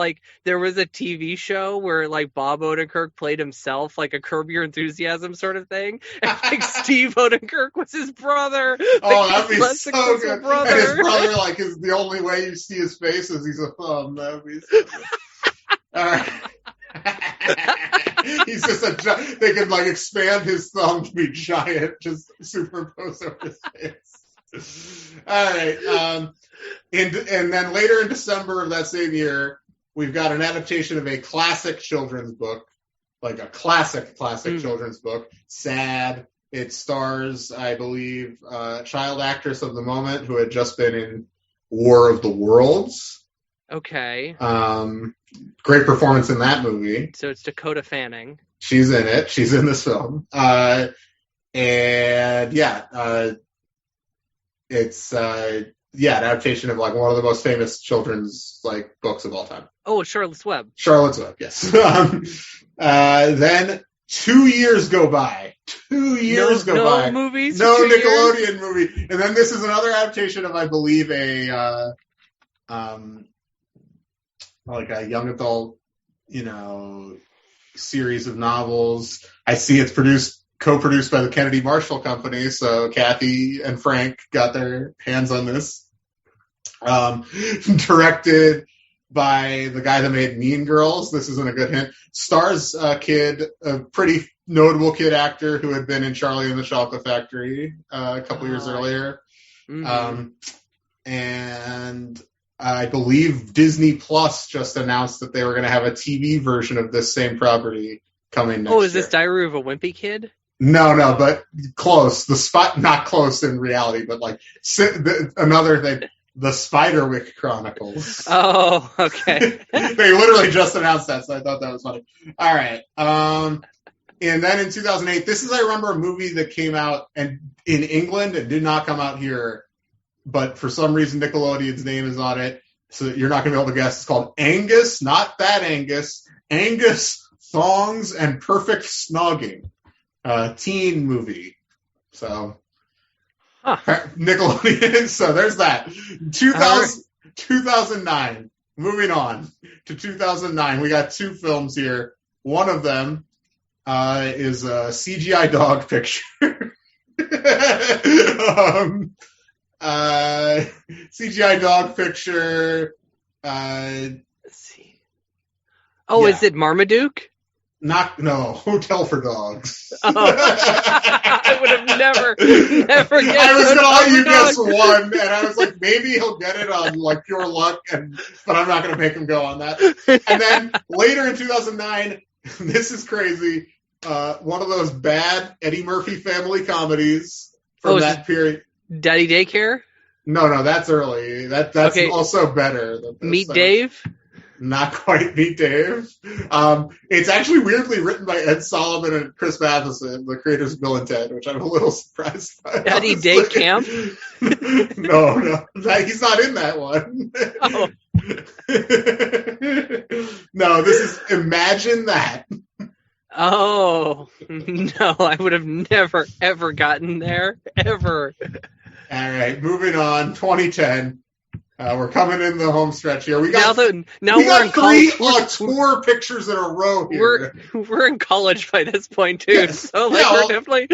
there was a TV show where Bob Odenkirk played himself, like a Curb Your Enthusiasm sort of thing, and Steve Odenkirk was his brother. Oh, that'd be so good. Brother. And his brother, is the only way you see his face is he's a thumb. That'd be so good. All right. He's just they could expand his thumb to be giant, just superimpose over his face. All right. And then later in December of that same year, we've got an adaptation of a classic children's book, a classic children's book. Sad. It stars, I believe, child actress of the moment who had just been in War of the Worlds. Okay. Great performance in that movie. So it's Dakota Fanning. She's in it. She's in this film. It's an adaptation of one of the most famous children's books of all time. Oh, Charlotte's Web. Charlotte's Web, yes. Then 2 years go by. 2 years go by. No movies. No Nickelodeon movie. And then this is another adaptation of, I believe, a young adult, series of novels. I see it's co-produced by the Kennedy Marshall Company, so Kathy and Frank got their hands on this. Directed by the guy that made Mean Girls. This isn't a good hint. Stars a pretty notable kid actor who had been in Charlie and the Chocolate Factory a couple years earlier. Mm-hmm. And I believe Disney Plus just announced that they were going to have a TV version of this same property coming next year. Oh, is this Diary of a Wimpy Kid? No, but close. Not close in reality, but another thing. The Spiderwick Chronicles. Oh, okay. They literally just announced that, so I thought that was funny. All right. And then in 2008, this is, I remember, a movie that came out in England and did not come out here, but for some reason Nickelodeon's name is on it, so you're not going to be able to guess. It's called Angus, not that Angus. Angus, Thongs, and Perfect Snogging. Teen movie. So... Nickelodeon. So there's that. 2009. Moving on to 2009. We got two films here. One of them is a CGI dog picture. CGI dog picture. Let's see. Oh, yeah. Is it Marmaduke? No, Hotel for Dogs. Oh. I would have never guessed. I was going to let you guess one, and I was like, maybe he'll get it on pure luck, but I'm not going to make him go on that. And then later in 2009, this is crazy, one of those bad Eddie Murphy family comedies from that period. Daddy Daycare? No, that's early. That's okay. Also better. Meet Dave? Not quite Meet Dave. It's actually weirdly written by Ed Solomon and Chris Matheson, the creators of Bill and Ted, which I'm a little surprised by. Daddy Day Camp? No, he's not in that one. Oh. No, this is Imagine That. Oh, no, I would have never, ever gotten there. Ever. All right, moving on. 2010. We're coming in the home stretch here. We got now we're in three college. tour pictures in a row here. We're in college by this point too, Yes. so we're definitely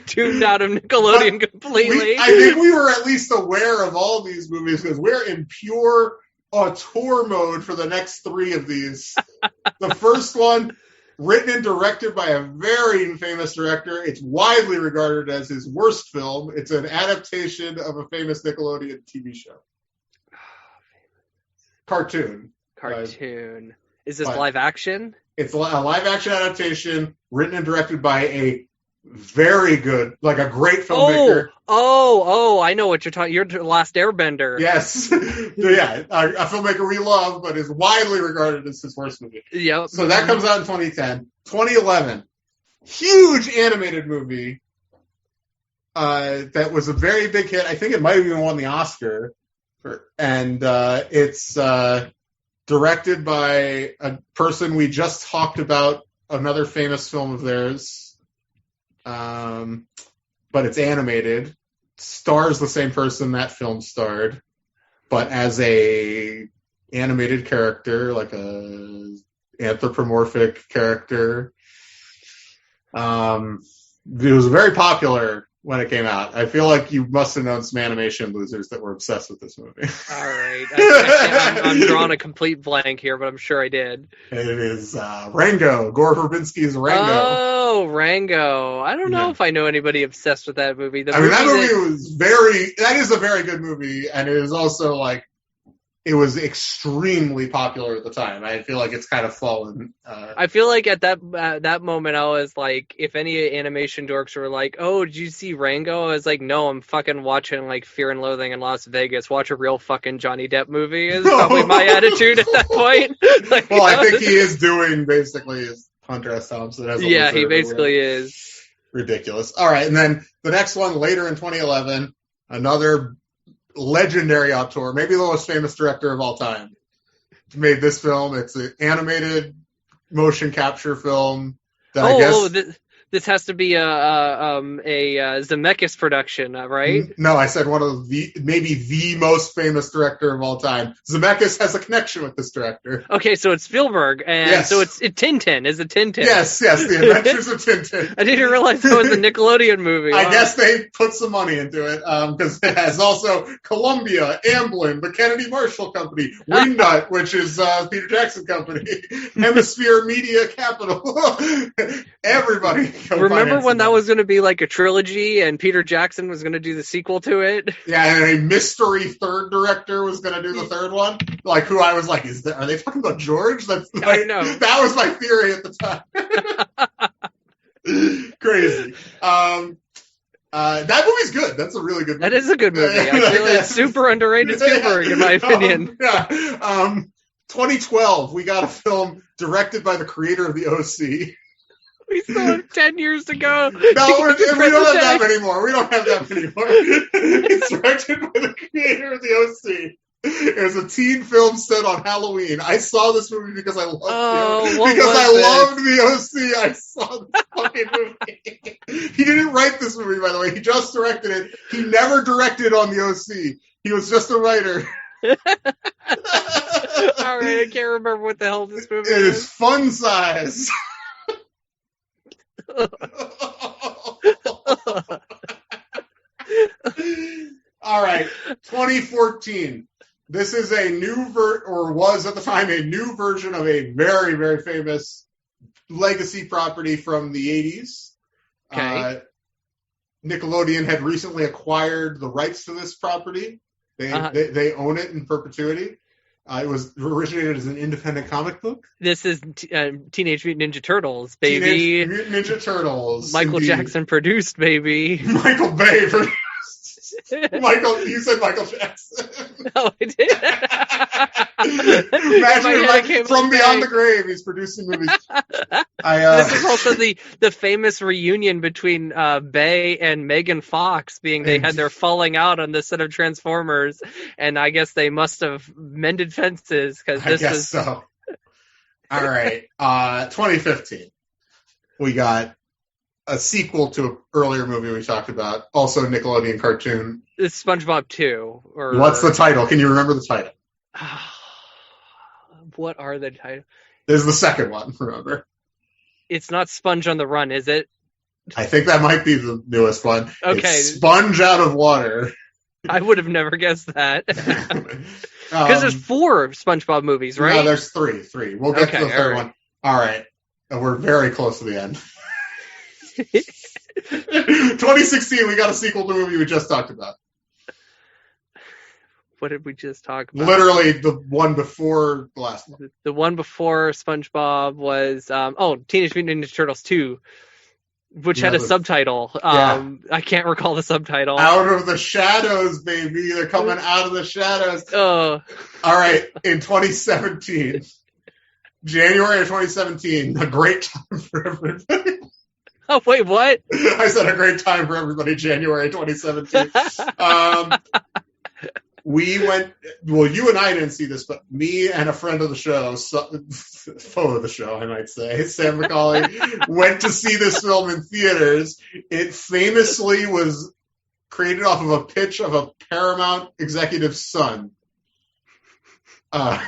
tuned out of Nickelodeon completely. I think we were at least aware of all these movies because we're in pure auteur mode for the next three of these. The first one, written and directed by a very famous director. It's widely regarded as his worst film. It's an adaptation of a famous Nickelodeon TV show. Cartoon. Is this live action? It's a live action adaptation written and directed by a very good, like a great filmmaker. I know what you're talking. You're Last Airbender. Yes. Yeah, a filmmaker we love, but is widely regarded as his worst movie. Yep. So that comes out in 2010. 2011, huge animated movie that was a very big hit. I think it might have even won the Oscar. It's directed by a person we just talked about, another famous film of theirs. But it's animated. Stars the same person that film starred, but as a animated character, like a anthropomorphic character. It was very popular when it came out. I feel like you must have known some animation losers that were obsessed with this movie. All right. I'm drawing a complete blank here, but I'm sure I did. It is Rango, Gore Verbinski's Rango. Oh, Rango. I don't know if I know anybody obsessed with that movie. That is a very good movie, and it is also like, it was extremely popular at the time. I feel like it's kind of fallen. I feel like at that moment, I was like, if any animation dorks were like, "Oh, did you see Rango?" I was like, "No, I'm fucking watching like Fear and Loathing in Las Vegas. Watch a real fucking Johnny Depp movie." Is probably my attitude at that point. Like, well, I think he is doing basically his Hunter S. Thompson as a lizard. He basically is. Ridiculous. All right, and then the next one later in 2011, another legendary auteur, maybe the most famous director of all time, made this film. It's an animated motion capture film that this has to be a Zemeckis production, right? No, I said one of maybe the most famous director of all time. Zemeckis has a connection with this director. Okay, so it's Spielberg, and so it's Tintin. Is it Tintin? Yes, The Adventures of Tintin. I didn't realize that was a Nickelodeon movie. I guess they put some money into it, because it has also Columbia, Amblin, the Kennedy Marshall Company, Wingnut, which is Peter Jackson Company, Hemisphere Media Capital. Everybody. Remember when that was going to be like a trilogy and Peter Jackson was going to do the sequel to it? Yeah, and a mystery third director was going to do the third one. Like, who I was like, are they talking about George? I know. That was my theory at the time. Crazy. That movie's good. That's a really good movie. That is a good movie. I feel it's super underrated Spielberg, in my opinion. 2012, we got a film directed by the creator of the OC. We still have 10 years to go. No, we don't have that anymore. It's directed by the creator of the OC. It was a teen film set on Halloween. I saw this movie because I loved the OC. I saw this fucking movie. He didn't write this movie, by the way. He just directed it. He never directed on the OC. He was just a writer. All right, I can't remember what the hell this movie is. It is Fun Size. All right, 2014. This is a new was at the time a new version of a very, very famous legacy property from the 80s. Okay. Nickelodeon had recently acquired the rights to this property. They own it in perpetuity. It was originated as an independent comic book. This is Teenage Mutant Ninja Turtles, baby. Teenage Mutant Ninja Turtles. Michael Jackson produced, baby. Michael Bay produced. You said Michael Jackson. No, I did. Imagine from Beyond the Grave, he's producing movies. This is also the famous reunion between Bay and Megan Fox, they had their falling out on the set of Transformers, and I guess they must have mended fences because this is so. All right, 2015. we got a sequel to an earlier movie we talked about, also a Nickelodeon cartoon. It's SpongeBob 2. Or What's the title? Can you remember the title? What are the titles? There's the second one, remember? It's not Sponge on the Run, is it? I think that might be the newest one. Okay. It's Sponge Out of Water. I would have never guessed that. Because there's 4 SpongeBob movies, right? No, there's 3. We'll get to the third one. All right. We're very close to the end. 2016, we got a sequel to a movie we just talked about. What did we just talk about? Literally the one before the last one. The one before SpongeBob was Teenage Mutant Ninja Turtles 2, which had a subtitle. I can't recall the subtitle. Out of the shadows, baby. They're coming out of the shadows. All right, in 2017, January of 2017, a great time for everybody. Oh, wait, what? I said a great time for everybody, January 2017. We went, well, you and I didn't see this, but me and a friend of the show, foe of the show, I might say, Sam McCauley, went to see this film in theaters. It famously was created off of a pitch of a Paramount executive's son. And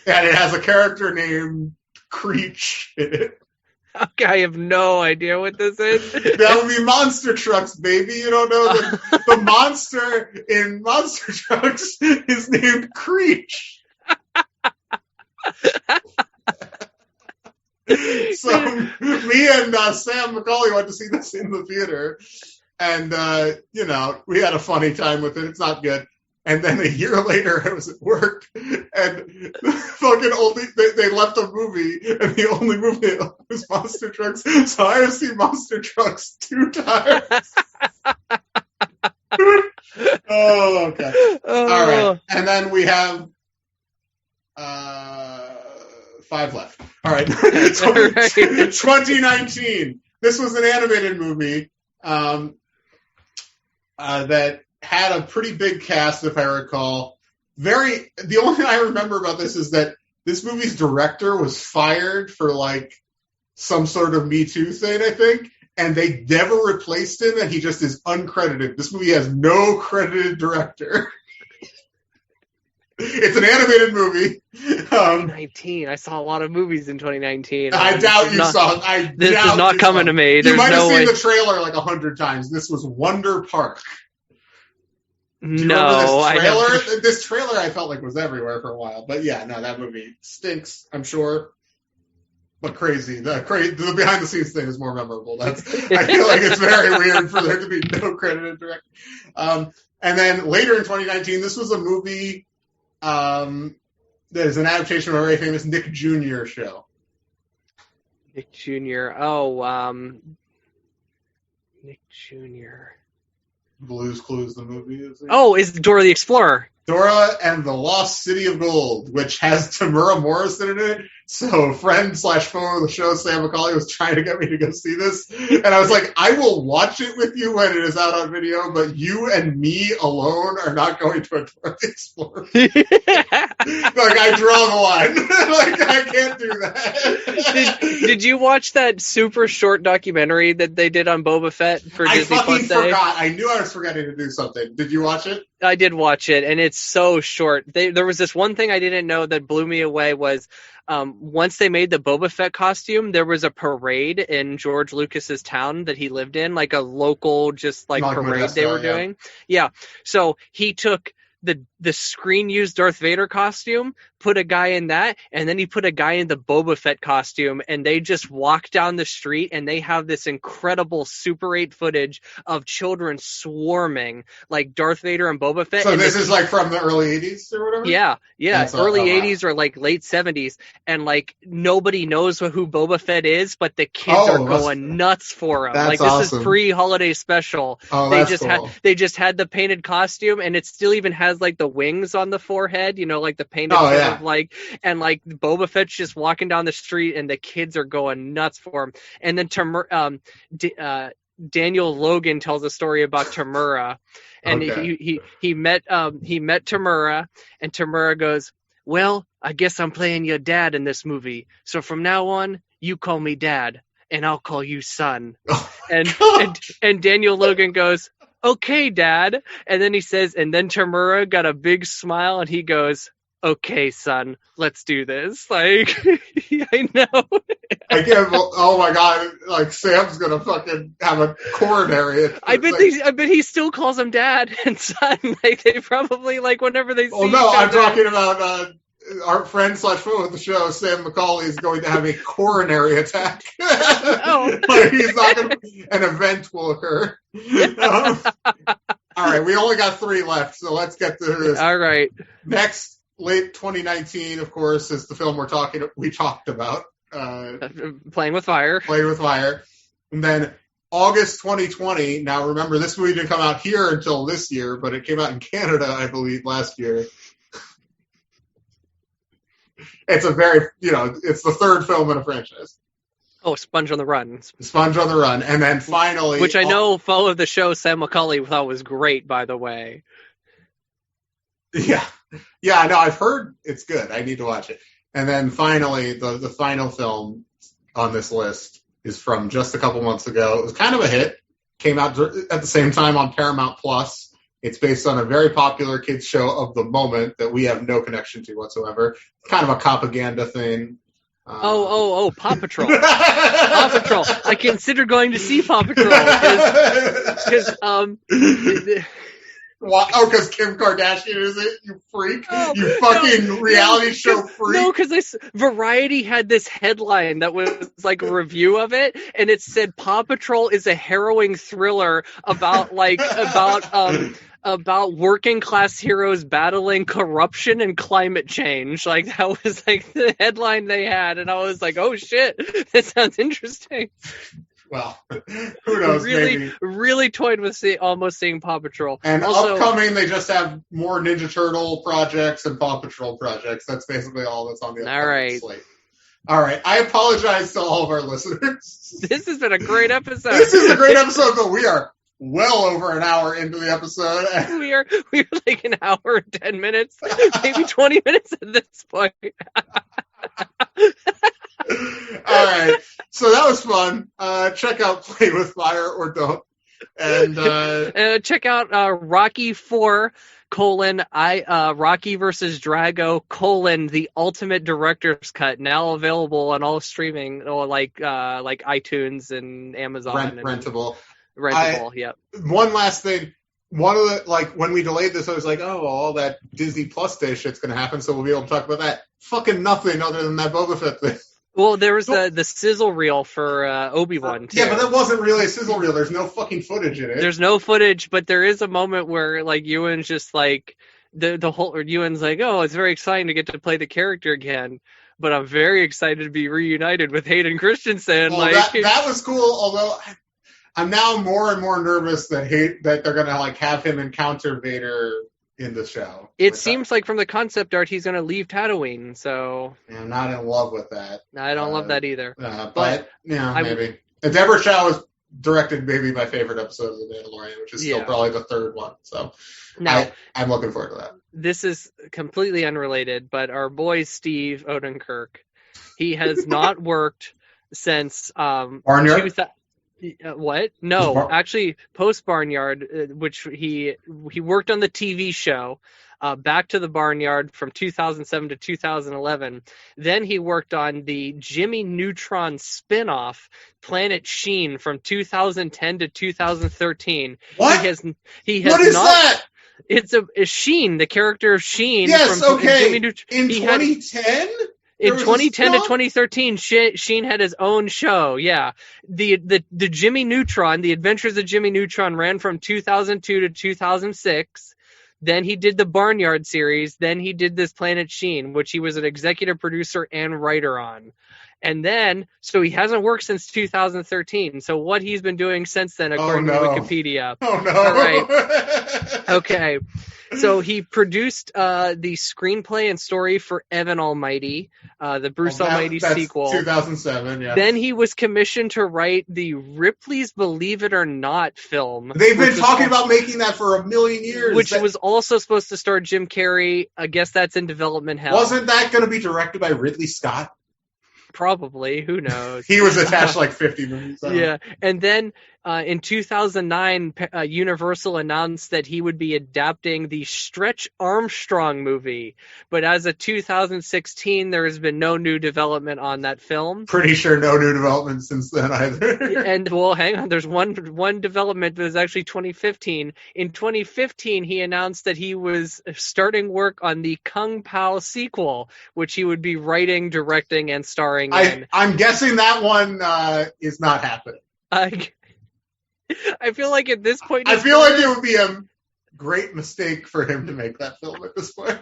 it has a character named Creech in it. Okay, I have no idea what this is. That would be Monster Trucks, baby. You don't know the monster in Monster Trucks is named Creech. So me and Sam McCauley went to see this in the theater, and we had a funny time with it. It's not good. And then a year later, I was at work, and they left a movie, and the only movie was Monster Trucks. So I have seen Monster Trucks 2 times. Oh, okay. All right. And then we have 5 left. All right. 2019. This was an animated movie that had a pretty big cast, if I recall. The only thing I remember about this is that this movie's director was fired for some sort of Me Too thing, I think, and they never replaced him, and he just is uncredited. This movie has no credited director. It's an animated movie. 2019. I saw a lot of movies in 2019. I doubt you saw. This is not coming to me. You might have seen the trailer 100 times. This was Wonder Park. No, this trailer I felt was everywhere for a while, but yeah, no, that movie stinks, I'm sure, but crazy. The behind the scenes thing is more memorable. I feel like it's very weird for there to be no credited director. And then later in 2019, this was a movie that is an adaptation of a very famous Nick Jr. show. Nick Jr. Nick Jr. Blue's Clues, the movie, is it? Oh, is Dora the Explorer. Dora and the Lost City of Gold, which has Tamura Morrison in it. So friend/foe of the show, Sam McCauley, was trying to get me to go see this. And I was like, I will watch it with you when it is out on video, but you and me alone are not going to Dora the Explorer. I draw the line. I can't do that. Did you watch that super short documentary that they did on Boba Fett for Disney Plus Day? I forgot. I knew I was forgetting to do something. Did you watch it? I did watch it, and it's so short. There was this one thing I didn't know that blew me away was once they made the Boba Fett costume, there was a parade in George Lucas's town that he lived in, a local parade Modesto, they were doing. Yeah. So he took the screen used Darth Vader costume, put a guy in that, and then he put a guy in the Boba Fett costume, and they just walk down the street, and they have this incredible Super 8 footage of children swarming like Darth Vader and Boba Fett. So this is from the early 80s or whatever? Yeah, early 80s or late 70s, and nobody knows who Boba Fett is, but the kids are going nuts for him. That's this awesome. is pre-holiday special. Oh, they just had the painted costume, and it still even has the wings on the forehead, the painted and Boba Fett's just walking down the street, and the kids are going nuts for him. And then Daniel Logan tells a story about Tamura, and he met Tamura, and Tamura goes, well, I guess I'm playing your dad in this movie. So from now on, you call me dad, and I'll call you son. And Daniel Logan goes, okay, dad. And then he says, and then Tamura got a big smile, and he goes, okay, son, let's do this. Like, I know. I can't. Oh my god! Like Sam's gonna fucking have a coronary. I bet he still calls him dad and son. Like they probably like whenever they see. Oh no, I'm talking about our friend / foe of the show, Sam McCauley, is going to have a coronary attack. Like he's not going to. An event will occur. All right, we only got 3 left, so let's get to this. All right. Next, late 2019, of course, is the film we talked about. Playing with Fire. Playing with Fire. And then August 2020. Now, remember, this movie didn't come out here until this year, but it came out in Canada, I believe, last year. It's it's the 3rd film in a franchise. Oh, Sponge on the Run. Sponge on the Run. And then finally... Which I know foe of the show, Sam McCauley, thought was great, by the way. Yeah. Yeah, no, I've heard it's good. I need to watch it. And then finally, the final film on this list is from just a couple months ago. It was kind of a hit. Came out at the same time on Paramount Plus. It's based on a very popular kids show of the moment that we have no connection to whatsoever. Kind of a propaganda thing. Paw Patrol. Paw Patrol. I considered going to see Paw Patrol because because Kim Kardashian is it? You freak! You fucking reality show freak! No, because Variety had this headline that was like a review of it, and it said Paw Patrol is a harrowing thriller about working class heroes battling corruption and climate change. Like that was like the headline they had, and I was like, oh shit, that sounds interesting. Well, who knows? Really toyed with almost seeing Paw Patrol. And also, upcoming, they just have more Ninja Turtle projects and Paw Patrol projects. That's basically all that's on the upcoming slate. All right. I apologize to all of our listeners. This has been a great episode. This is a great episode, but we are well over an hour into the episode. We are like an hour and 10 minutes, maybe 20 minutes at this point. All right, so that was fun. Check out Play with Fire or Don't, and check out Rocky IV : Rocky versus Drago : the Ultimate Director's Cut, now available on all streaming, like iTunes and Amazon. Rentable. Yep. One last thing. One of the, when we delayed this, I was like, oh, all that Disney Plus Day shit's going to happen, so we'll be able to talk about that. Fucking nothing other than that Boba Fett thing. Well, there was the sizzle reel for Obi-Wan, too. Yeah, but that wasn't really a sizzle reel. There's no fucking footage in it. There's no footage, but there is a moment where, Ewan's just, Ewan's like, oh, it's very exciting to get to play the character again, but I'm very excited to be reunited with Hayden Christensen. Well, that was cool, although I'm now more and more nervous that they're going to, have him encounter Vader in the show. It seems like from the concept art he's going to leave Tatooine, so... Yeah, I'm not in love with that. I don't love that either. But maybe. And Deborah Chow has directed maybe my favorite episode of The Mandalorian, which is still probably the 3rd one. So now, I'm looking forward to that. This is completely unrelated, but our boy Steve Odenkirk, he has not worked since... Barnyard? What? No, actually, post Barnyard, which he worked on the TV show, Back to the Barnyard from 2007 to 2011. Then he worked on the Jimmy Neutron spinoff, Planet Sheen, from 2010 to 2013. What? What is that? It's a Sheen, the character of Sheen. Yes, from okay. Jimmy In 2010? In 2010 to 2013, Sheen had his own show. Yeah, the Jimmy Neutron, The Adventures of Jimmy Neutron, ran from 2002 to 2006. Then he did the Barnyard series. Then he did this Planet Sheen, which he was an executive producer and writer on. And then, so he hasn't worked since 2013. So what he's been doing since then, according to Wikipedia. Oh no! All right. Okay. So he produced the screenplay and story for Evan Almighty, the Bruce Almighty that's sequel. 2007, yeah. Then he was commissioned to write the Ripley's Believe It or Not film. They've been talking about making that for a million years. Which was also supposed to star Jim Carrey. I guess that's in development hell. Wasn't that going to be directed by Ridley Scott? Probably. Who knows? He was attached like 50 movies. Yeah. And then in 2009, Universal announced that he would be adapting the Stretch Armstrong movie. But as of 2016, there has been no new development on that film. Pretty sure no new development since then either. And, well, hang on. There's one development that was actually 2015. In 2015, he announced that he was starting work on the Kung Pao sequel, which he would be writing, directing, and starring in. I'm guessing that one is not happening. I feel like at this point... I feel like it would be a great mistake for him to make that film at this point.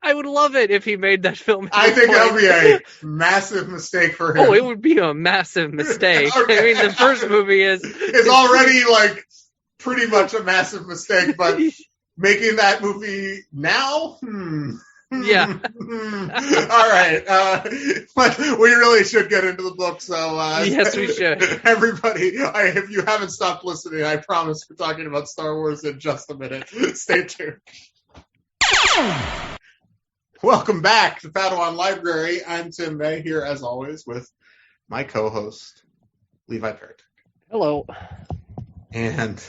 I would love it if he made that film. I think that would be a massive mistake for him. Oh, it would be a massive mistake. Okay. I mean, the first movie it's already like pretty much a massive mistake, but making that movie now? Yeah. All right. But we really should get into the book. So yes, we should. Everybody, if you haven't stopped listening, I promise we're talking about Star Wars in just a minute. Stay tuned. Welcome back to Padawan Library. I'm Tim May here, as always, with my co-host, Levi Parrott. Hello. And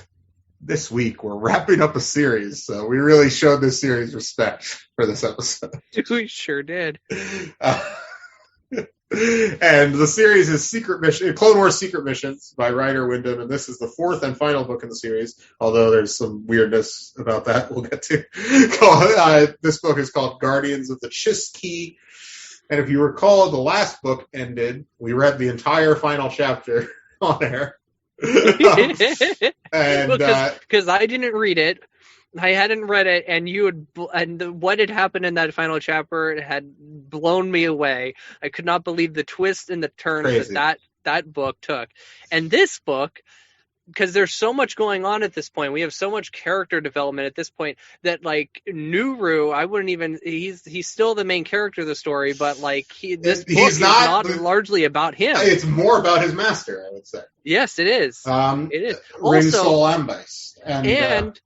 this week, we're wrapping up a series, so we really showed this series respect for this episode. We sure did. And the series is Clone Wars Secret Missions by Ryder Wyndham, and this is the fourth and final book in the series, although there's some weirdness about that we'll get to. This book is called Guardians of the Chiss Key, and if you recall, the last book ended, we read the entire final chapter on air. And because I didn't read it, I hadn't read it, and what had happened in that final chapter had blown me away. I could not believe the twist and the turns that book took. And this book, because there's so much going on at this point, we have so much character development at this point that, like, Nuru, I wouldn't even. He's still the main character of the story, but like this book is not largely about him. It's more about his master, I would say. Yes, it is. It is. Ring Sol Ambis. And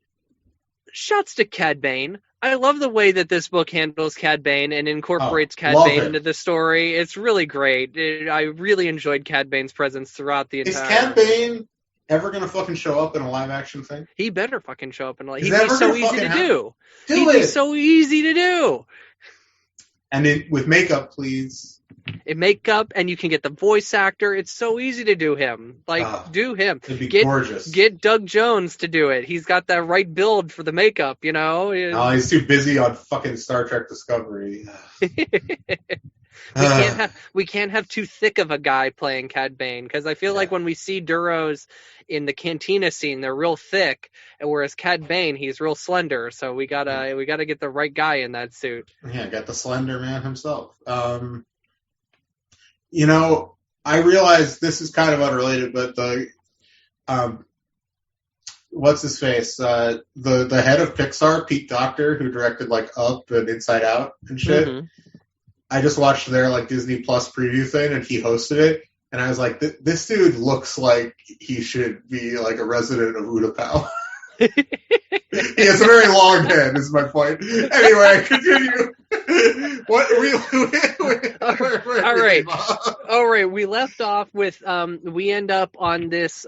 shouts to Cad Bane. I love the way that this book handles Cad Bane and incorporates Cad Bane into the story. It's really great. I really enjoyed Cad Bane's presence throughout the entire... Is Cad Bane ever going to fucking show up in a live-action thing? He better fucking show up in a live... He'd be so easy to do. He'd be so easy to do. And with makeup, please... In makeup, and you can get the voice actor. It's so easy to do him. Do him. It'd be gorgeous. Get Doug Jones to do it. He's got that right build for the makeup, you know? Oh, he's too busy on fucking Star Trek Discovery. We can't have too thick of a guy playing Cad Bane, because I feel like when we see Duros in the cantina scene, they're real thick, and whereas Cad Bane, he's real slender. So we gotta get the right guy in that suit. Yeah, got the Slender Man himself. You know, I realize this is kind of unrelated, but what's his face? The head of Pixar, Pete Docter, who directed like Up and Inside Out and shit. Mm-hmm. I just watched their like Disney Plus preview thing, and he hosted it, and I was like, this dude looks like he should be like a resident of Utapau. He has a very long head, is my point. Anyway, continue. All right. We left off with we end up on this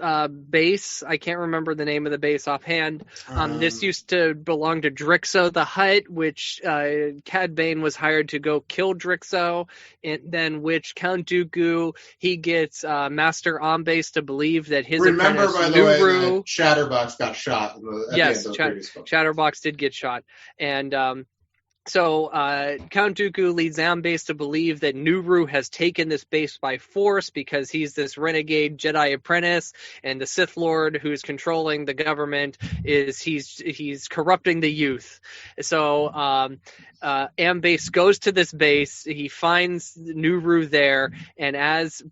base. I can't remember the name of the base offhand. This used to belong to Drixo the Hutt, which Cad Bane was hired to go kill Drixo, and then which Count Dooku, he gets Master Ambase to believe that his apprentice Nuru... Way, Chatterbox got shot. Yes, Chatterbox did get shot, and so Count Dooku leads Ambase to believe that Nuru has taken this base by force because he's this renegade Jedi apprentice, and the Sith Lord who's controlling the government he's corrupting the youth. So Ambase goes to this base, he finds Nuru there, and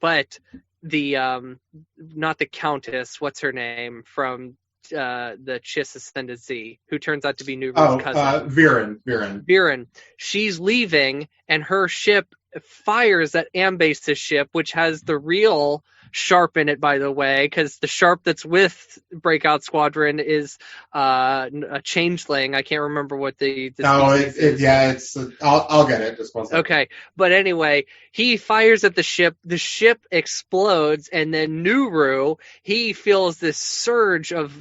but the not the Countess, what's her name from the Chiss ascendancy, who turns out to be Nuru's cousin. Viren. She's leaving, and her ship fires at Ambase's ship, which has the real Sharp in it, by the way, because the Sharp that's with Breakout Squadron is a changeling. I can't remember what the it's I'll get it. Just one second. Okay, but anyway, he fires at the ship. The ship explodes, and then Nuru, he feels this surge of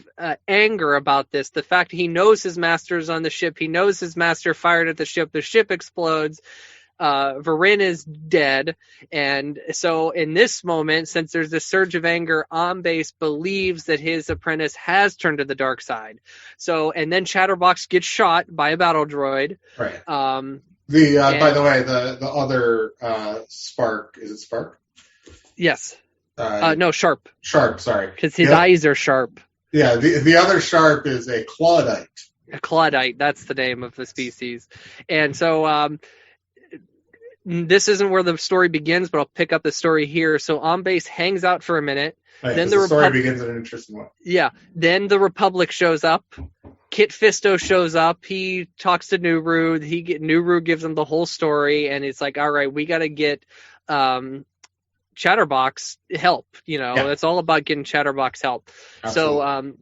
anger about this. The fact he knows his master's on the ship, he knows his master fired at the ship explodes. Viren is dead, and so in this moment, since there's this surge of anger, Ambase believes that his apprentice has turned to the dark side. So, and then Chatterbox gets shot by a battle droid. Right. By the way, the other Spark, is it Spark? Yes. No, Sharp. Sharp, sorry. Because his eyes are sharp. Yeah, the other Sharp is a Claudite. A Claudite, that's the name of the species. And so, this isn't where the story begins, but I'll pick up the story here. So Ambase hangs out for a minute. Right, then the story begins in an interesting way. Yeah. Then the Republic shows up. Kit Fisto shows up. He talks to Nuru. Nuru gives him the whole story, and it's like, all right, we got to get Chatterbox help. It's all about getting Chatterbox help. Absolutely. So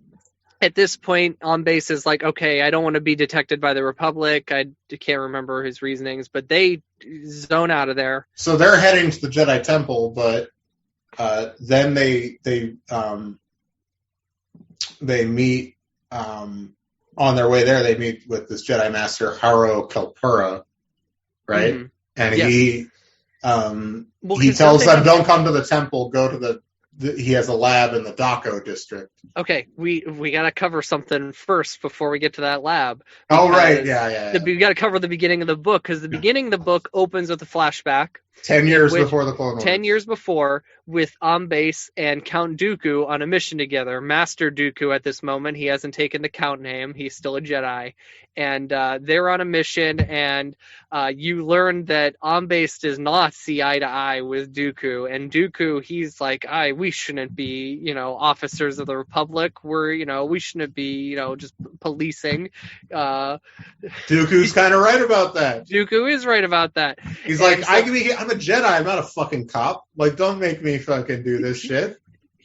at this point, Ambase is like, okay, I don't want to be detected by the Republic. I can't remember his reasonings, but they zone out of there. So they're heading to the Jedi Temple, but then they meet on their way there. They meet with this Jedi Master Haro Kelpura, right? Mm-hmm. And he tells them, don't come to the temple, go to he has a lab in the Daco district. Okay, we got to cover something first before we get to that lab. Oh, right, yeah. We got to cover the beginning of the book, because the beginning of the book opens with a flashback. 10 years before the Clone Wars. 10 years before, with Ambase and Count Dooku on a mission together. Master Dooku at this moment. He hasn't taken the Count name. He's still a Jedi. And they're on a mission, and you learn that Ambase does not see eye to eye with Dooku. And Dooku, he's like, we shouldn't be, officers of the Republic. We shouldn't be, just policing. Dooku's kind of right about that. Dooku is right about that. He's like, I'm a Jedi. I'm not a fucking cop. Like, don't make me fucking do this shit.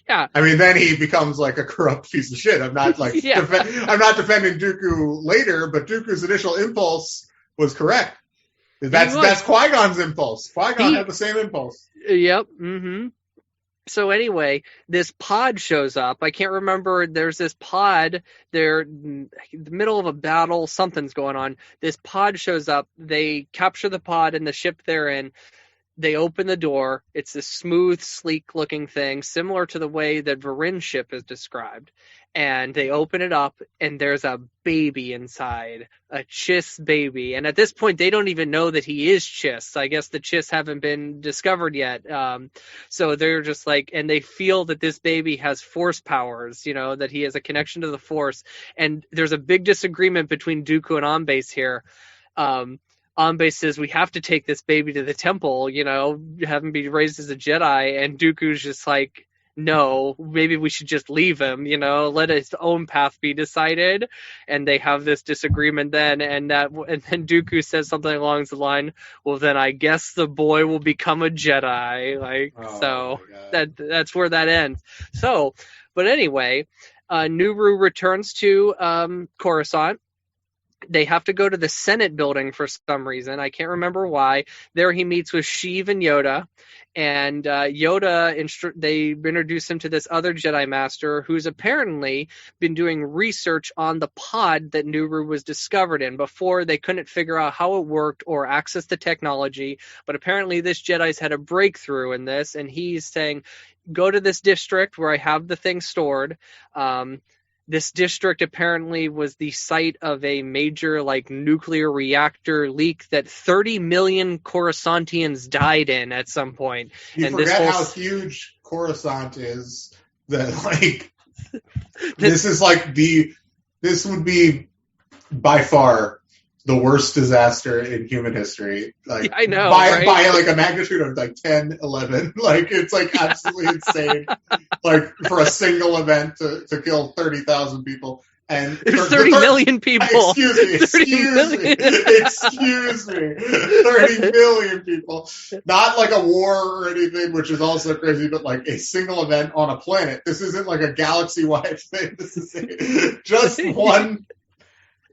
Yeah. I mean, then he becomes like a corrupt piece of shit. I'm not like I'm not defending Dooku later, but Dooku's initial impulse was correct. That's Qui-Gon's impulse. Qui-Gon had the same impulse. Yep. Mm-hmm. So anyway, this pod shows up. I can't remember. There's this pod. They're in the middle of a battle. Something's going on. This pod shows up. They capture the pod and the ship they're in. They open the door. It's this smooth, sleek-looking thing, similar to the way that Viren's ship is described. And they open it up, and there's a baby inside, a Chiss baby. And at this point, they don't even know that he is Chiss. I guess the Chiss haven't been discovered yet. So they're just like, and they feel that this baby has force powers, that he has a connection to the force. And there's a big disagreement between Dooku and Ambase here. Ambase says, we have to take this baby to the temple, have him be raised as a Jedi. And Dooku's just like, no, maybe we should just leave him, let his own path be decided. And they have this disagreement then. And then Dooku says something along the line, well, then I guess the boy will become a Jedi. That's where that ends. So, but anyway, Nuru returns to Coruscant. They have to go to the Senate building for some reason. I can't remember why. There he meets with Sheev and Yoda. And Yoda, they introduce him to this other Jedi Master who's apparently been doing research on the pod that Nuru was discovered in. Before, they couldn't figure out how it worked or access the technology. But apparently this Jedi's had a breakthrough in this. And he's saying, go to this district where I have the thing stored. This district apparently was the site of a major nuclear reactor leak that 30 million Coruscantians died in at some point. You forget how huge Coruscant is. That this would be by far the worst disaster in human history. Like, I know, by right? like a magnitude of like 10, 11. Like, it's like absolutely insane. Like, for a single event to kill 30,000 people. And There's 30 million people. Excuse me. 30 million people. Not like a war or anything, which is also crazy, but like a single event on a planet. This isn't like a galaxy-wide thing. This is just one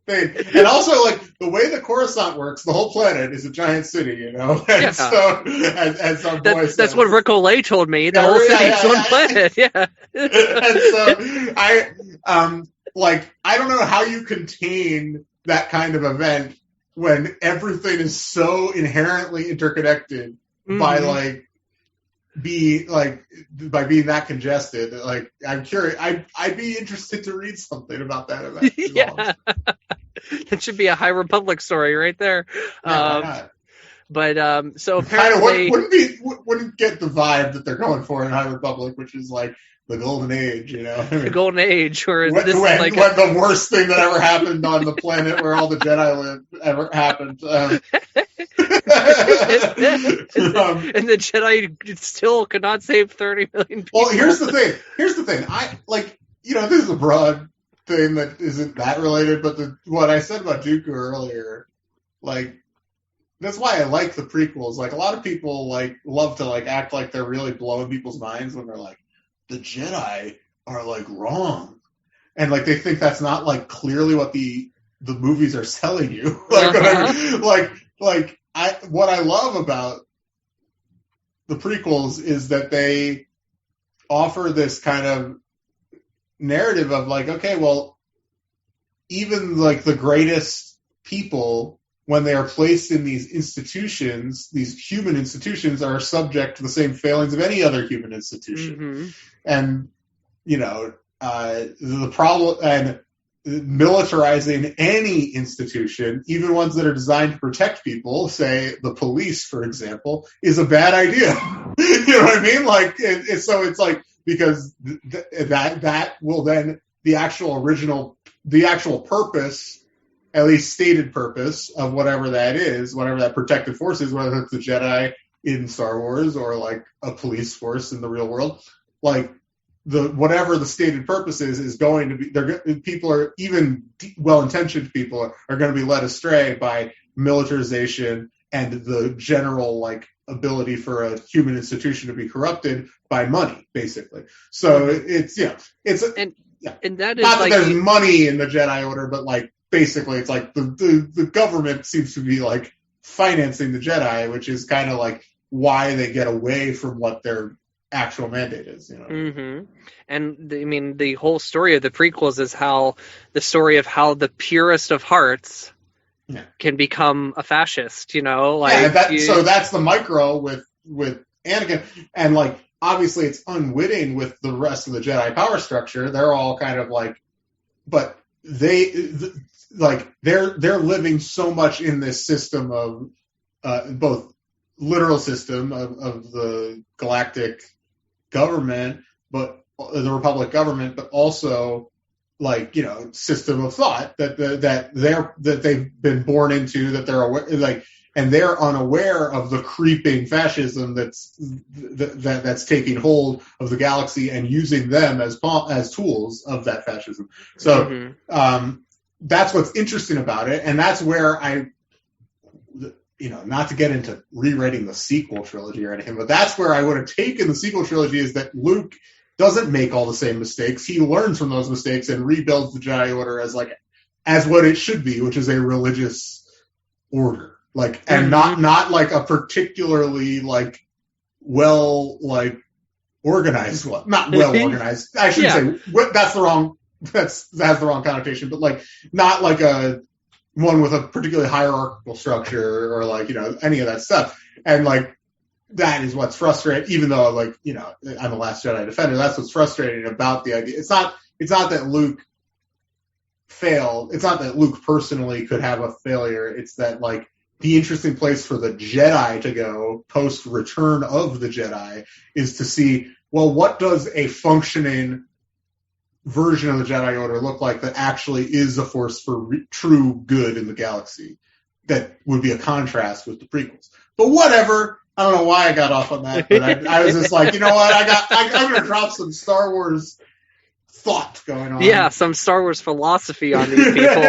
thing. And also, like, the way that Coruscant works, the whole planet is a giant city, you know? And Yeah. so, as our boy says. That's what Rick Olay told me. The whole city's one planet. Yeah. And so, I don't know how you contain that kind of event when everything is so inherently interconnected by being that congested. Like, I'm curious. I'd be interested to read something about that event. Yeah. That should be a High Republic story right there. Yeah, why not? But so apparently, wouldn't get the vibe that they're going for in High Republic, which is like the golden age, you know. The golden age, where when the worst thing that ever happened on the planet where all the Jedi lived ever happened. And the Jedi still could not save 30 million people. Well, here's the thing. This is a broad thing that isn't that related, but what I said about Dooku earlier, like, that's why I like the prequels. Like, a lot of people like love to like act like they're really blowing people's minds when they're like, the Jedi are like wrong, and like they think that's not like clearly what the movies are selling you. Like, what I love about the prequels is that they offer this kind of narrative of like, okay, well, even like the greatest people, when they are placed in these institutions, these human institutions, are subject to the same failings of any other human institution. Mm-hmm. And, you know, the problem, and militarizing any institution, even ones that are designed to protect people, say the police, for example, is a bad idea. You know what I mean? Like, so it's like, because that will then, the actual purpose, at least stated purpose of whatever that is, whatever that protective force is, whether it's the Jedi in Star Wars or like a police force in the real world, like whatever the stated purpose is going to be, people are, even well-intentioned people are going to be led astray by militarization and the general like ability for a human institution to be corrupted by money, basically. So it's and that is not that there's money in the Jedi Order, but like basically it's like the government seems to be like financing the Jedi, which is kind of like why they get away from what their actual mandate is, you know. Mm-hmm. And I mean, the whole story of the prequels is the story of how the purest of hearts can become a fascist, you know. Like, so that's the micro with Anakin, and like obviously it's unwitting with the rest of the Jedi power structure. They're all kind of like, but they're living so much in this system of both literal system of the galactic government, but the Republic government, but also like, you know, system of thought that they've been born into, that they're aware, like, and they're unaware of the creeping fascism that's taking hold of the galaxy and using them as tools of that fascism. So that's what's interesting about it, and that's where not to get into rewriting the sequel trilogy or anything, but that's where I would have taken the sequel trilogy, is that Luke doesn't make all the same mistakes. He learns from those mistakes and rebuilds the Jedi Order as what it should be, which is a religious order. Like, and not like a particularly like well like organized one. Not well organized. I shouldn't say that's the wrong. That has the wrong connotation. But like not like a one with a particularly hierarchical structure or like, you know, any of that stuff. And like that is what's frustrating. Even though like, you know, I'm a Last Jedi defender, that's what's frustrating about the idea. It's not that Luke failed. It's not that Luke personally could have a failure. It's that like the interesting place for the Jedi to go post Return of the Jedi is to see, well, what does a functioning version of the Jedi Order look like that actually is a force for true good in the galaxy. That would be a contrast with the prequels. But whatever. I don't know why I got off on that, but I was just like, you know what? I'm going to drop some Star Wars thought going on. Yeah, some Star Wars philosophy on these people.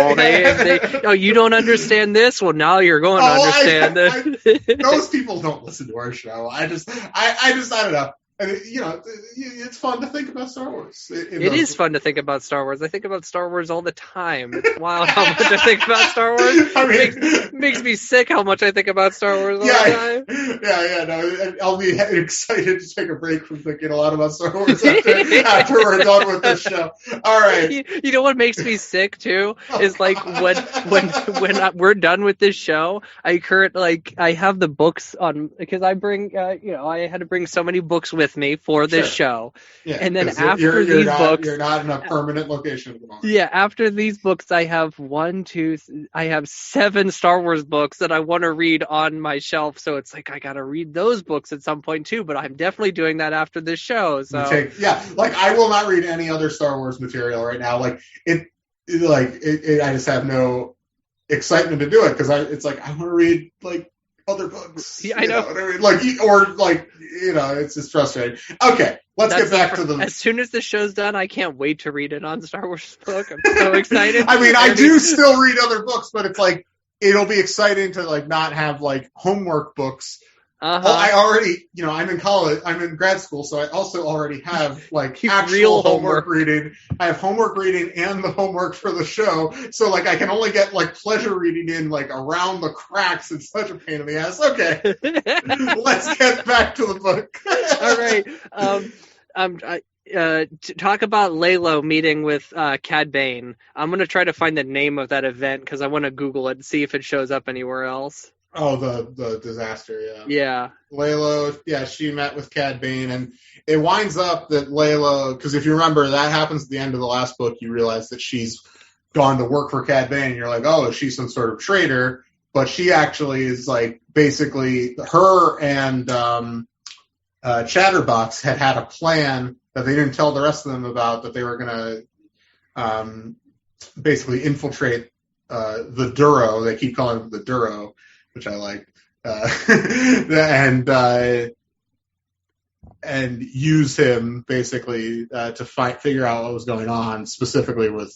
Oh, you don't understand this? Well, now you're going to understand this. Those people don't listen to our show. I don't know. And it's fun to think about Star Wars. It is fun to think about Star Wars. I think about Star Wars all the time. It's wild how much I think about Star Wars. It makes me sick how much I think about Star Wars all the time. No, I'll be excited to take a break from thinking a lot about Star Wars after we're done with this show. All right. You know what makes me sick too is like when we're done with this show, I have the books on because I bring I had to bring so many books with me for this show. Yeah, and then after these books, you're not in a permanent location at the moment. Yeah, after these books, I have 7 Star Wars books that I want to read on my shelf. So it's like I got to read those books at some point too. But I'm definitely doing that after this show. So I will not read any other Star Wars material right now. I just have no excitement to do it because it's like I want to read other books. Yeah, I know. It's just frustrating. Okay, let's get back to the. As soon as the show's done, I can't wait to read it on Star Wars book. I'm so excited. I mean, I do still read other books, but it's like it'll be exciting to not have homework books. Uh-huh. Well, I already, I'm in college, I'm in grad school, so I also already have actual real homework reading. I have homework reading and the homework for the show, so I can only get pleasure reading in around the cracks. It's such a pain in the ass. Okay, let's get back to the book. All right. Talk about Lalo meeting with Cad Bane. I'm gonna try to find the name of that event because I want to Google it and see if it shows up anywhere else. Oh, the disaster, yeah. Yeah. Laylo, she met with Cad Bane, and it winds up that Laylo, because if you remember, that happens at the end of the last book, you realize that she's gone to work for Cad Bane, and you're like, oh, she's some sort of traitor, but she actually is, basically, her and Chatterbox had a plan that they didn't tell the rest of them about, that they were going to basically infiltrate the Duro. They keep calling him the Duro, which I like, and use him basically to figure out what was going on, specifically with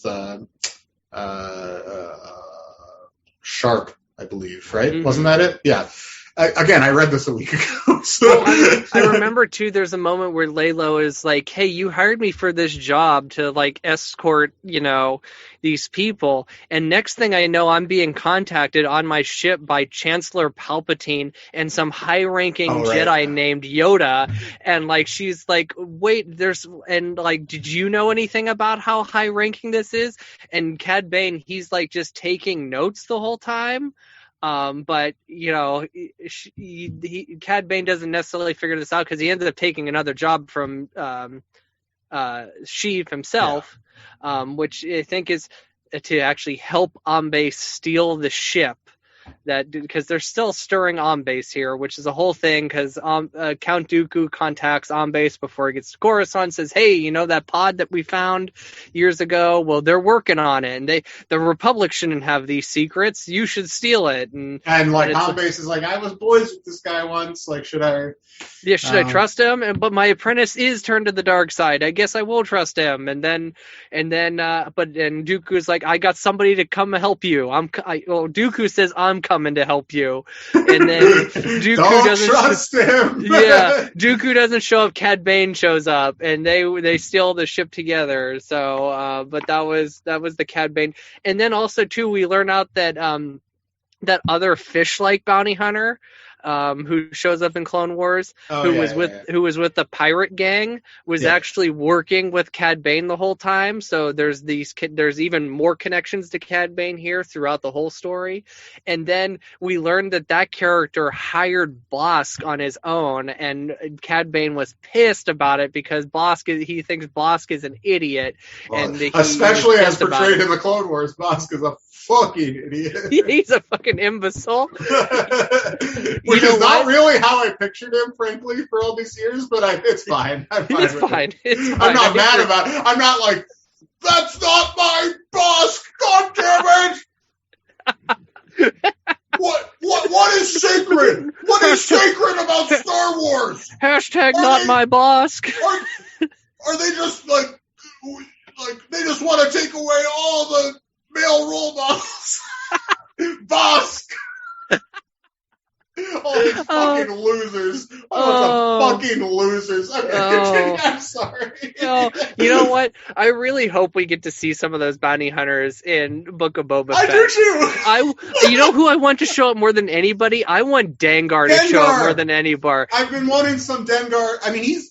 Sharp, I believe, right? Mm-hmm. Wasn't that it? Yeah. Again, I read this a week ago. So. I remember, too, there's a moment where Laylo is like, hey, you hired me for this job to, escort, these people. And next thing I know, I'm being contacted on my ship by Chancellor Palpatine and some high-ranking Jedi named Yoda. And, she's like, wait, did you know anything about how high-ranking this is? And Cad Bane, he's, just taking notes the whole time. But Cad Bane doesn't necessarily figure this out because he ended up taking another job from Sheev himself, which I think is to actually help Ombase steal the ship. Because they're still stirring Ombase here, which is a whole thing. Because Count Dooku contacts Ombase before he gets to Coruscant, says, "Hey, that pod that we found years ago? Well, they're working on it, and the Republic shouldn't have these secrets. You should steal it." And Ombase is like, "I was boys with this guy once. Should I?" Yeah, should I trust him? But my apprentice is turned to the dark side. I guess I will trust him. And Dooku's like, I got somebody to come help you. Dooku says, I'm coming to help you. And then Dooku doesn't trust him. Yeah, Dooku doesn't show up. Cad Bane shows up, and they steal the ship together. So, but that was the Cad Bane. And then also too, we learn out that that other fish-like bounty hunter. Who shows up in Clone Wars, who was with the pirate gang, was actually working with Cad Bane the whole time. So there's even more connections to Cad Bane here throughout the whole story. And then we learned that character hired Bosk on his own, and Cad Bane was pissed about it because he thinks Bosk is an idiot, and especially as portrayed in the Clone Wars, Bosk is a fucking idiot. He's a fucking imbecile. Which is not really how I pictured him, frankly, for all these years, but it's fine. I'm not mad about it. I'm not That's not my boss! God damn it! What is sacred? What is sacred about Star Wars? Hashtag not my boss. Are they just like they just want to take away all the male role models? Bosk! All these fucking losers. Fucking losers. Okay, I'm sorry. You know what? I really hope we get to see some of those bounty hunters in Book of Boba Fett. I do too. You know who I want to show up more than anybody? I want Dengar to show up more than anybody. I've been wanting some Dengar. I mean, he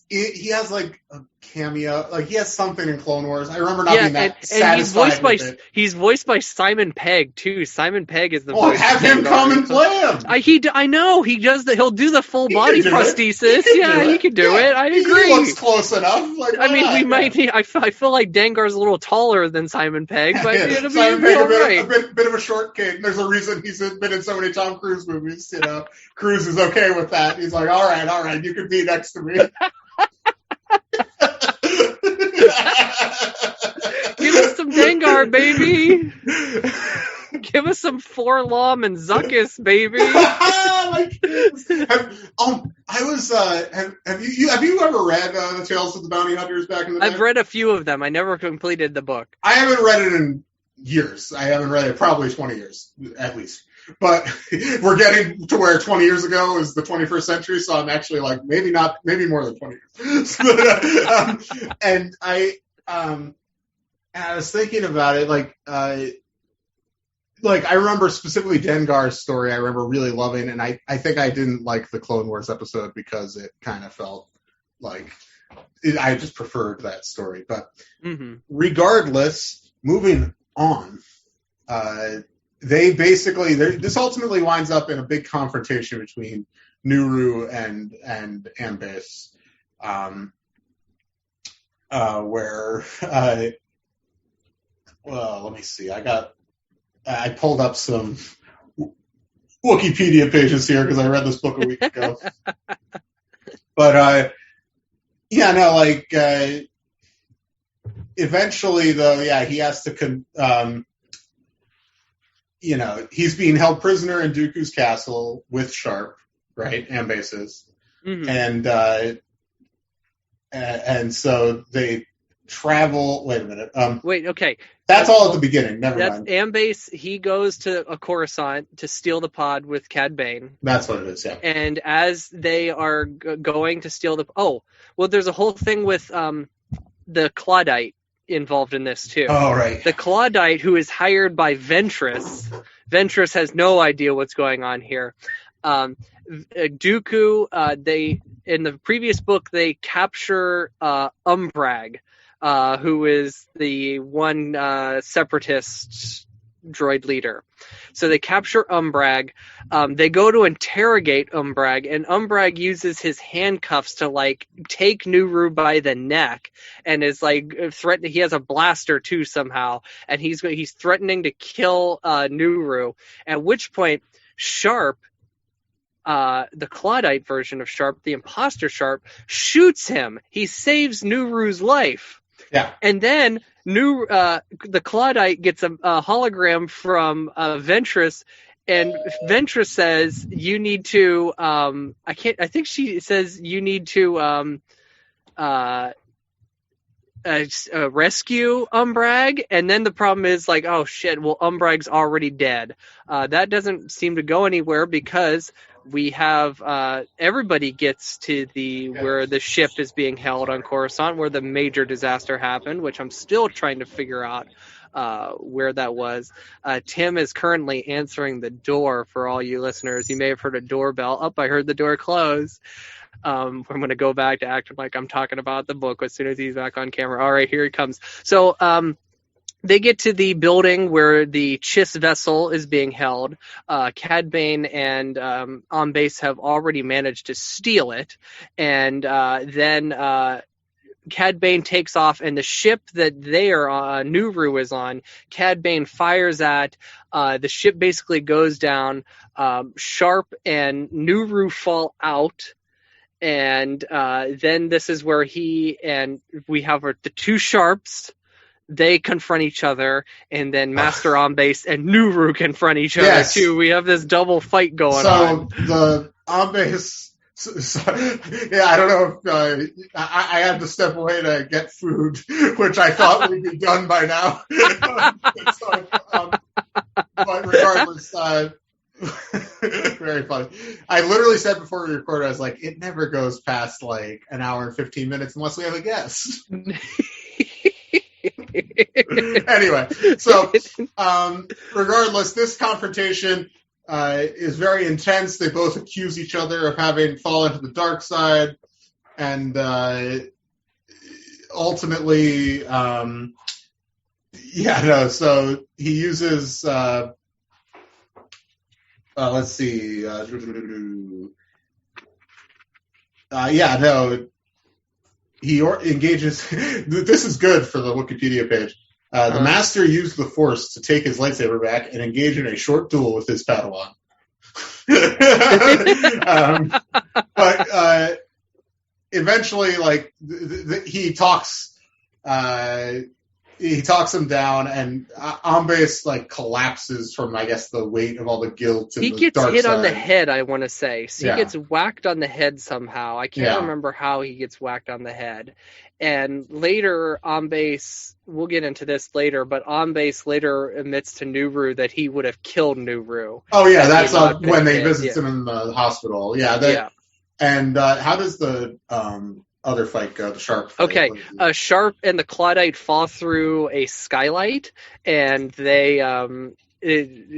has like a cameo. Like he has something in Clone Wars. I remember not being that satisfied with it. He's voiced by Simon Pegg too. Simon Pegg is the voice. Have him come and play him. I know he does that. He'll do the full body prosthesis. He can do it. I agree. He looks close enough. Like, I mean, we might. I feel like Dengar's a little taller than Simon Pegg, but it'll be Simon Pegg, all right. a bit of a short kid. There's a reason he's been in so many Tom Cruise movies. You know, Cruise is okay with that. He's like, all right, you can be next to me. Give us some Dengar, baby. Give us some Forlom and Zuckus, baby. Have you ever read the Tales of the Bounty Hunters back in the day? I've read a few of them. I never completed the book. I haven't read it in years. I haven't read it probably 20 years at least. But we're getting to where 20 years ago is the 21st century, so I'm actually like maybe more than 20 years. And I was thinking about it, like I remember specifically Dengar's story. I remember really loving, and I think I didn't like the Clone Wars episode because it kind of felt like I just preferred that story. But regardless, moving on. This ultimately winds up in a big confrontation between Nuru and Ambase, where let me see. I pulled up some Wikipedia pages here because I read this book a week ago. But eventually though, he has to he's being held prisoner in Dooku's castle with Sharp, right? Ambase is. And so they travel. Wait a minute. Okay. That's all at the beginning. Never mind. Ambase, he goes to a Coruscant to steal the pod with Cad Bane. That's what it is, yeah. And as they are going to steal there's a whole thing with the Claudite involved in this too. Oh, right. The Claudite, who is hired by Ventress. Ventress has no idea what's going on here. Dooku, in the previous book, they capture Umbrag, who is the one separatist droid leader. So they capture Umbrag. They go to interrogate Umbrag, and Umbrag uses his handcuffs to take Nuru by the neck, and is threatening. He has a blaster too somehow, and he's threatening to kill Nuru. At which point, Sharp, the Claudite version of Sharp, the imposter Sharp, shoots him. He saves Nuru's life. Yeah. And then the Claudite gets a hologram from Ventress, and Ventress says, "You need to." I think she says you need to rescue Umbrag, and then the problem is oh shit, well Umbrag's already dead. That doesn't seem to go anywhere because we have everybody gets to where the ship is being held on Coruscant, where the major disaster happened, which I'm still trying to figure out where that was. Tim is currently answering the door for all you listeners. You may have heard a doorbell. I heard the door close. I'm going to go back to acting like I'm talking about the book as soon as he's back on camera. All right, here he comes. So they get to the building where the Chiss vessel is being held. Cad Bane and Ambase have already managed to steal it. And then Cad Bane takes off, and the ship that they are on, Nuru is on, Cad Bane fires at. The ship basically goes down. Sharp and Nuru fall out. And then this is where we have the two Sharps they confront each other, and then Master on Base and Nuru confront each other Yes. too. We have this double fight going on. So the on base. Yeah, I don't know if I had to step away to get food, which I thought would be done by now. But regardless, very funny. I literally said before we recorded, I was like, it never goes past like an hour and 15 minutes unless we have a guest. Anyway, so regardless, this confrontation is very intense. They both accuse each other of having fallen to the dark side, and ultimately, so he uses, let's see, he engages, this is good for the Wikipedia page. The Master used the Force to take his lightsaber back and engage in a short duel with his Padawan. But eventually, like, he talks him down, and Ambase like collapses from, I guess, the weight of all the guilt. And he gets hit on the head, I want to say. So he gets whacked on the head somehow. I can't remember how he gets whacked on the head. And later, Ambase, we'll get into this later, but Ambase later admits to Nuru that he would have killed Nuru. Oh yeah, that's when they visit him in the hospital. Yeah. And how does the other fight go? The Sharp fight? Okay, Sharp and the Claudite fall through a skylight, and they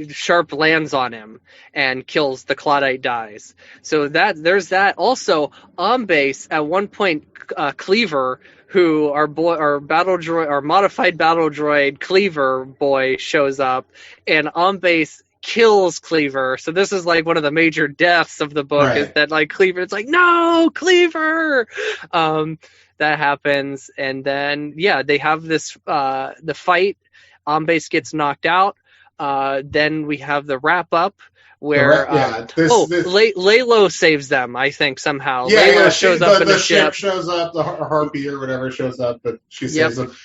Sharp lands on him and kills the Claudite. Dies. So there's that. Also, on base at one point, Cleaver, who our battle droid, our modified battle droid Cleaver boy, shows up, and on base kills Cleaver. So this is like one of the major deaths of the book, right? Is that like Cleaver, it's like, no, Cleaver. That happens, and then they have this the fight. Ambase gets knocked out. Then we have the wrap up where Lalo saves them, I think, somehow. Lalo shows up in the ship. Shows up, the Harpy or whatever shows up, but she saves them.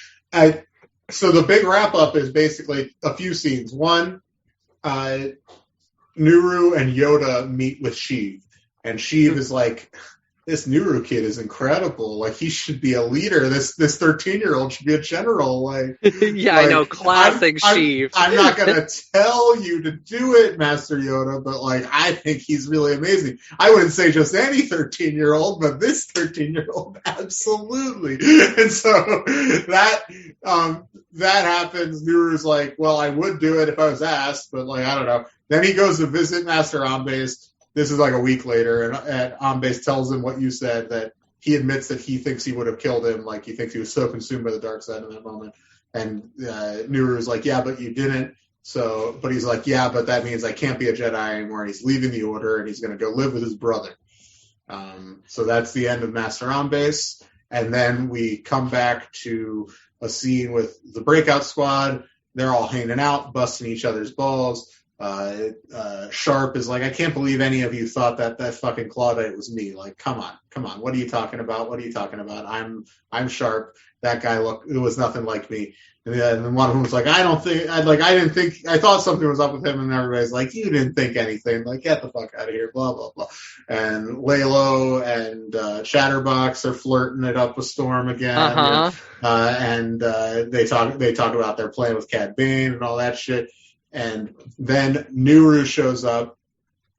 So the big wrap up is basically a few scenes. One, Nuru and Yoda meet with Sheev, and Sheev is like, this Nuru kid is incredible. Like, he should be a leader. This 13-year-old should be a general. Like, I know, classic Sheev. I'm not gonna tell you to do it, Master Yoda, but like, I think he's really amazing. I wouldn't say just any 13-year-old, but this 13-year-old, absolutely. And so that happens. Nuru's like, well, I would do it if I was asked, but like, I don't know. Then he goes to visit Master Ambase. This is like a week later, and Ambase tells him what you said, that he admits that he thinks he would have killed him. Like, he thinks he was so consumed by the dark side in that moment. And Nuru's like, yeah, but you didn't. So, but he's like, yeah, but that means I can't be a Jedi anymore. And he's leaving the Order, and he's going to go live with his brother. So that's the end of Master Ambase. And then we come back to a scene with the Breakout Squad. They're all hanging out, busting each other's balls. Sharp is like, I can't believe any of you thought that fucking Claudite was me. Like, come on. What are you talking about? I'm Sharp. That guy, it was nothing like me. And then one of them was like, I thought something was up with him. And everybody's like, you didn't think anything. Like, get the fuck out of here. Blah, blah, blah. And Lalo and Chatterbox are flirting it up with Storm again. And they talk about their plan with Cad Bane and all that shit. And then Nuru shows up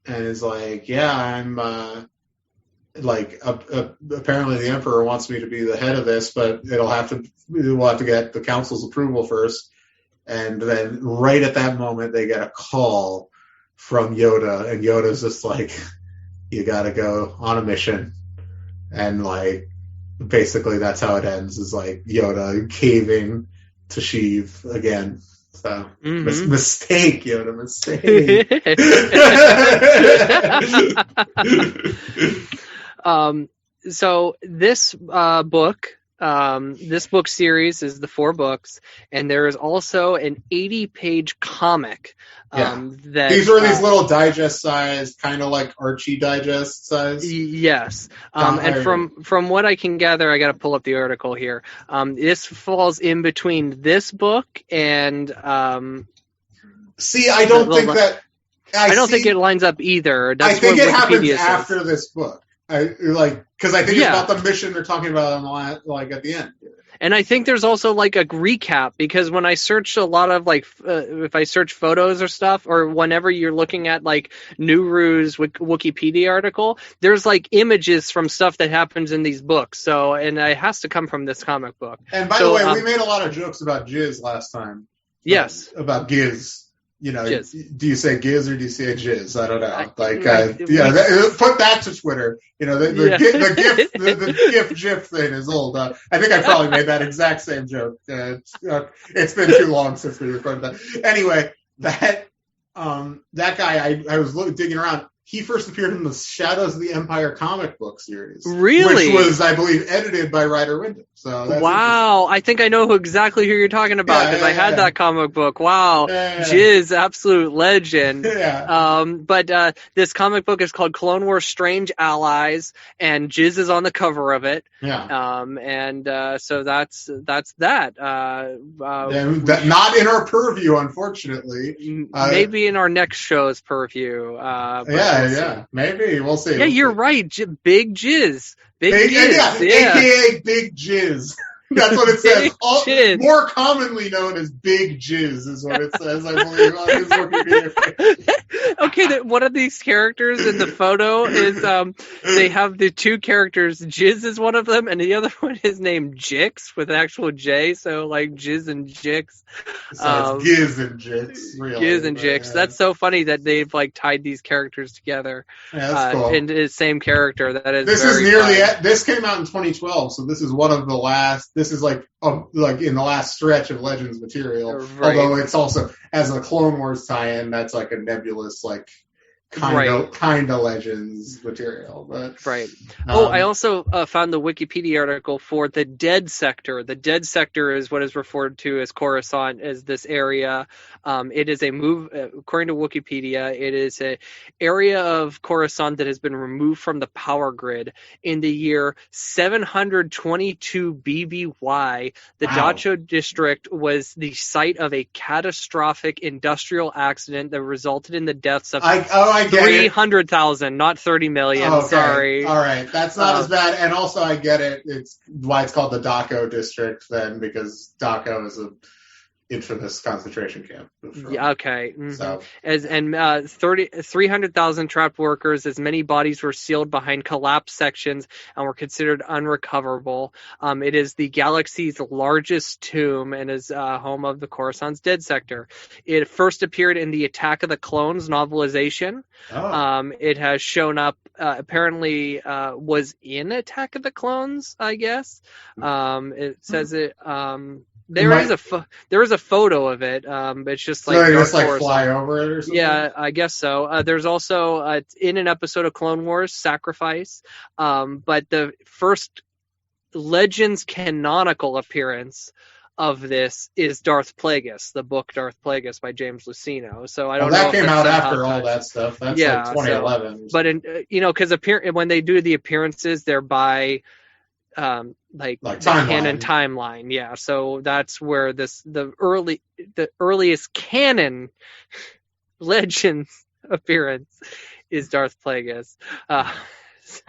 and is like, yeah, I'm apparently the Emperor wants me to be the head of this, but we'll have to get the Council's approval first. And then right at that moment, they get a call from Yoda, and Yoda's just like, you gotta go on a mission. And like, basically that's how it ends, is like Yoda caving to Sheev again. So, mistake, Yoda, mistake. So this book This book series is the 4 books, and there is also an 80-page comic. That these are these little digest size, kind of like Archie digest size. Yes, and from what I can gather, I got to pull up the article here. This falls in between this book and. See, I don't think that. I don't think it lines up either. I think it happens after this book. Because I think it's about the mission they're talking about at the end. And I think there's also like a recap, because when I search a lot of if I search photos or stuff, or whenever you're looking at like Nuru's Wikipedia article, there's like images from stuff that happens in these books. So, and it has to come from this comic book. And by the way, we made a lot of jokes about Jizz last time. Yes. About Giz. Jizz. Do you say Giz or do you say Jizz? I don't know. Put that to Twitter. The GIF GIF thing is old. I think I probably made that exact same joke. It's been too long since we recorded that. Anyway, that guy, I was digging around. He first appeared in the Shadows of the Empire comic book series. Really? Which was, I believe, edited by Ryder Wyndham. So wow. I think I know exactly who you're talking about, because I had that comic book. Wow. Jizz, absolute legend. But this comic book is called Clone Wars Strange Allies, and Jizz is on the cover of it. So that's that. Not in our purview, unfortunately. Maybe in our next show's purview. Maybe we'll see. Yeah, you're right. Big Jizz, Big Jizz, aka Big Jizz. That's what it says. More commonly known as Big Jizz is what it says, I believe, on his Wikipedia. Okay, one of these characters in the photo is they have the 2 characters. Jizz is one of them, and the other one is named Jix with an actual J. So like Jizz and Jix. So it's Giz and Jix, really. Giz and Jix. That's so funny that they've like tied these characters together. That's cool. Into the same character. That is. This is nearly. This came out in 2012, so this is one of the last. This is like in the last stretch of Legends material. Right. Although it's also, as a Clone Wars tie-in, that's like a nebulous kind of Legends material. But right. I also found the Wikipedia article for the Dead Sector. The Dead Sector is what is referred to as Coruscant, as this area. It is according to Wikipedia, it is an area of Coruscant that has been removed from the power grid in the year 722 BBY. The Dacho district was the site of a catastrophic industrial accident that resulted in the deaths of 300,000, not 30 million. Okay. Sorry. All right. That's not as bad. And also, I get it. It's why it's called the Daco district then, because Daco is an infamous concentration camp. Yeah, okay. Mm-hmm. So. 300,000 trapped workers, as many bodies were sealed behind collapsed sections and were considered unrecoverable. It is the galaxy's largest tomb and is home of the Coruscant's Dead Sector. It first appeared in the Attack of the Clones novelization. It has shown up, apparently was in Attack of the Clones, I guess. It says it... There is a photo of it. It's just like, so they just like fly over it or something? Yeah, I guess so. There's also in an episode of Clone Wars, Sacrifice. But the first Legends canonical appearance of this is Darth Plagueis, the book Darth Plagueis by James Luceno. So I don't know. That came out after all that stuff. That's like 2011. So, but because when they do the appearances, they're by like canon timeline. Yeah, so that's where the earliest canon Legends appearance is Darth Plagueis. That's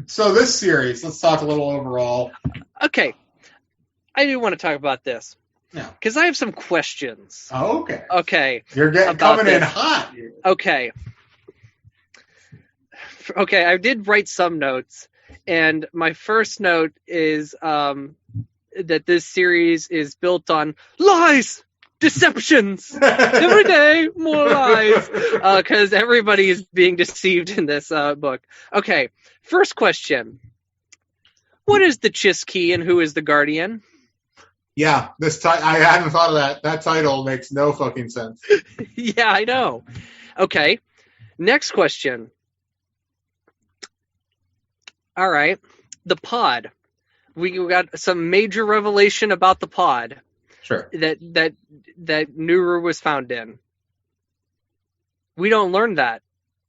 so this series, let's talk a little overall. Okay, I do want to talk about this. Yeah. Because I have some questions. Oh, okay. Okay. You're coming in hot. Okay. Okay, I did write some notes, and my first note is that this series is built on lies, deceptions, every day more lies, because everybody is being deceived in this book. Okay, first question: what is the Chiss key, and who is the Guardian? Yeah, I hadn't thought of that. That title makes no fucking sense. Yeah, I know. Okay, next question. All right. The pod. We got some major revelation about the pod Sure. that Nuru was found in. We don't learn that.